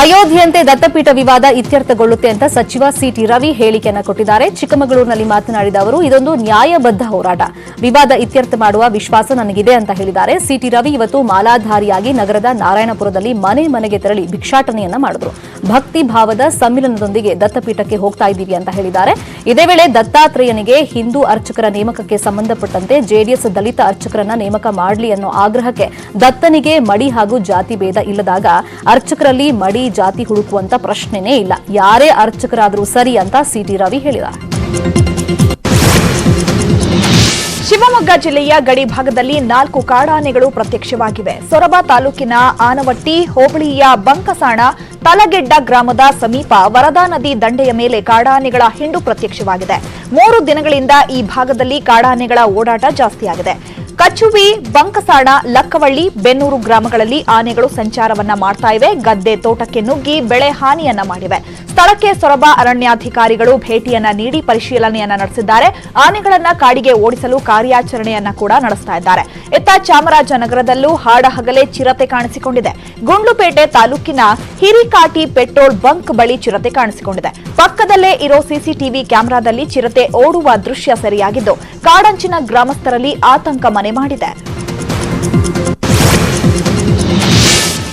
ಅಯೋಧ್ಯೆಯಂತೆ ದತ್ತಪೀಠ ವಿವಾದ ಇತ್ಯರ್ಥಗೊಳ್ಳುತ್ತೆ ಅಂತ ಸಚಿವ CT ರವಿ ಹೇಳಿಕೆಯನ್ನು ಕೊಟ್ಟಿದ್ದಾರೆ. ಚಿಕ್ಕಮಗಳೂರಿನಲ್ಲಿ ಮಾತನಾಡಿದ ಅವರು, ಇದೊಂದು ನ್ಯಾಯಬದ್ಧ ಹೋರಾಟ, ವಿವಾದ ಇತ್ಯರ್ಥ ಮಾಡುವ ವಿಶ್ವಾಸ ನನಗಿದೆ ಅಂತ ಹೇಳಿದ್ದಾರೆ. CT ರವಿ ಇವತ್ತು ಮಾಲಾಧಾರಿಯಾಗಿ ನಗರದ ನಾರಾಯಣಪುರದಲ್ಲಿ ಮನೆ ಮನೆಗೆ ತೆರಳಿ ಭಿಕ್ಷಾಟನೆಯನ್ನ ಮಾಡಿದ್ರು. ಭಕ್ತಿ ಭಾವದ ಸಮ್ಮಿಲನದೊಂದಿಗೆ ದತ್ತಪೀಠಕ್ಕೆ ಹೋಗ್ತಾ ಇದ್ದೀವಿ ಅಂತ ಹೇಳಿದ್ದಾರೆ. ಇದೇ ವೇಳೆ ದತ್ತಾತ್ರೇಯನಿಗೆ ಹಿಂದೂ ಅರ್ಚಕರ ನೇಮಕಕ್ಕೆ ಸಂಬಂಧಪಟ್ಟಂತೆ JDS ದಲಿತ ಅರ್ಚಕರನ್ನ ನೇಮಕ ಮಾಡಲಿ ಅನ್ನೋ ಆಗ್ರಹಕ್ಕೆ ದತ್ತನಿಗೆ ಮಡಿ ಹಾಗೂ ಜಾತಿ ಭೇದ ಇಲ್ಲದಾಗ ಅರ್ಚಕರಲ್ಲಿ ಮಡಿ ಜಾತಿ ಹುಡುಕುವಂತ ಪ್ರಶ್ನೆನೇ ಇಲ್ಲ, ಯಾರೇ ಅರ್ಚಕರಾದರೂ ಸರಿ ಅಂತ CT ರವಿ ಹೇಳಿದ್ದಾರೆ. ಶಿವಮೊಗ್ಗ ಜಿಲ್ಲೆಯ ಗಡಿ ಭಾಗದಲ್ಲಿ 4 ಕಾಡಾನೆಗಳು ಪ್ರತ್ಯಕ್ಷವಾಗಿವೆ. ಸೊರಬ ತಾಲೂಕಿನ ಆನವಟ್ಟಿ ಹೋಬಳಿಯ ಬಂಕಸಾಣ ತಲಗೆಡ್ಡ ಗ್ರಾಮದ ಸಮೀಪ ವರದಾ ನದಿ ದಂಡೆಯ ಮೇಲೆ ಕಾಡಾನೆಗಳ ಹಿಂಡು ಪ್ರತ್ಯಕ್ಷವಾಗಿದೆ. 3 ದಿನಗಳಿಂದ ಈ ಭಾಗದಲ್ಲಿ ಕಾಡಾನೆಗಳ ಓಡಾಟ ಜಾಸ್ತಿಯಾಗಿದೆ. ಕಚುವಿ, ಬಂಕಸಾಣ, ಲಕ್ಕವಳ್ಳಿ, ಬೆನ್ನೂರು ಗ್ರಾಮಗಳಲ್ಲಿ ಆನೆಗಳು ಸಂಚಾರವನ್ನ ಮಾಡ್ತಾ ಇವೆ. ಗದ್ದೆ, ತೋಟಕ್ಕೆ ನುಗ್ಗಿ ಬೆಳೆ ಹಾನಿಯನ್ನ ಮಾಡಿವೆ. ಸ್ಥಳಕ್ಕೆ ಸೊರಬ ಅರಣ್ಯಾಧಿಕಾರಿಗಳು ಭೇಟಿಯನ್ನ ನೀಡಿ ಪರಿಶೀಲನೆಯನ್ನ ನಡೆಸಿದ್ದಾರೆ. ಆನೆಗಳನ್ನ ಕಾಡಿಗೆ ಓಡಿಸಲು ಕಾರ್ಯಾಚರಣೆಯನ್ನ ಕೂಡ ನಡೆಸ್ತಾ ಇದ್ದಾರೆ. ಇತ್ತ ಚಾಮರಾಜನಗರದಲ್ಲೂ ಹಾಡಹಗಲೇ ಚಿರತೆ ಕಾಣಿಸಿಕೊಂಡಿದೆ. ಗುಂಡ್ಲುಪೇಟೆ ತಾಲೂಕಿನ ಹಿರಿಕಾಟಿ ಪೆಟ್ರೋಲ್ ಬಂಕ್ ಬಳಿ ಚಿರತೆ ಕಾಣಿಸಿಕೊಂಡಿದೆ. ಪಕ್ಕದಲ್ಲೇ ಇರೋ CCTV ಕ್ಯಾಮೆರಾದಲ್ಲಿ ಚಿರತೆ ಓಡುವ ದೃಶ್ಯ ಸೆರೆಯಾಗಿದ್ದು ಕಾಡಂಚಿನ ಗ್ರಾಮಸ್ಥರಲ್ಲಿ ಆತಂಕ ಮನೆ ಮಾಡಿದೆ.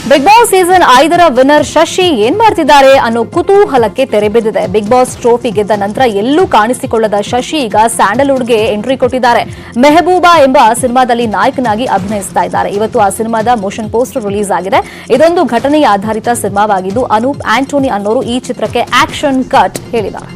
ಬಿಗ್ ಬಾಸ್ ಸೀಸನ್ 5ರ ವಿನ್ನರ್ ಶಶಿ ಏನ್ ಮಾಡ್ತಿದ್ದಾರೆ ಅನ್ನೋ ಕುತೂಹಲಕ್ಕೆ ತೆರೆ ಬಿದ್ದಿದೆ. ಬಿಗ್ ಬಾಸ್ ಟ್ರೋಫಿ ಗೆದ್ದ ನಂತರ ಎಲ್ಲೂ ಕಾಣಿಸಿಕೊಳ್ಳದ ಶಶಿ ಈಗ ಸ್ಯಾಂಡಲ್ವುಡ್ಗೆ ಎಂಟ್ರಿ ಕೊಟ್ಟಿದ್ದಾರೆ. ಮೆಹಬೂಬಾ ಎಂಬ ಸಿನಿಮಾದಲ್ಲಿ ನಾಯಕನಾಗಿ ಅಭಿನಯಿಸ್ತಾ ಇದ್ದಾರೆ. ಇವತ್ತು ಆ ಸಿನಿಮಾದ ಮೋಷನ್ ಪೋಸ್ಟರ್ ರಿಲೀಸ್ ಆಗಿದೆ. ಇದೊಂದು ಘಟನೆಯ ಆಧಾರಿತ ಸಿನಿಮಾವಾಗಿದ್ದು ಅನೂಪ್ ಆಂಟೋನಿ ಅನ್ನೋರು ಈ ಚಿತ್ರಕ್ಕೆ ಆಕ್ಷನ್ ಕಟ್ ಹೇಳಿದ್ದಾರೆ.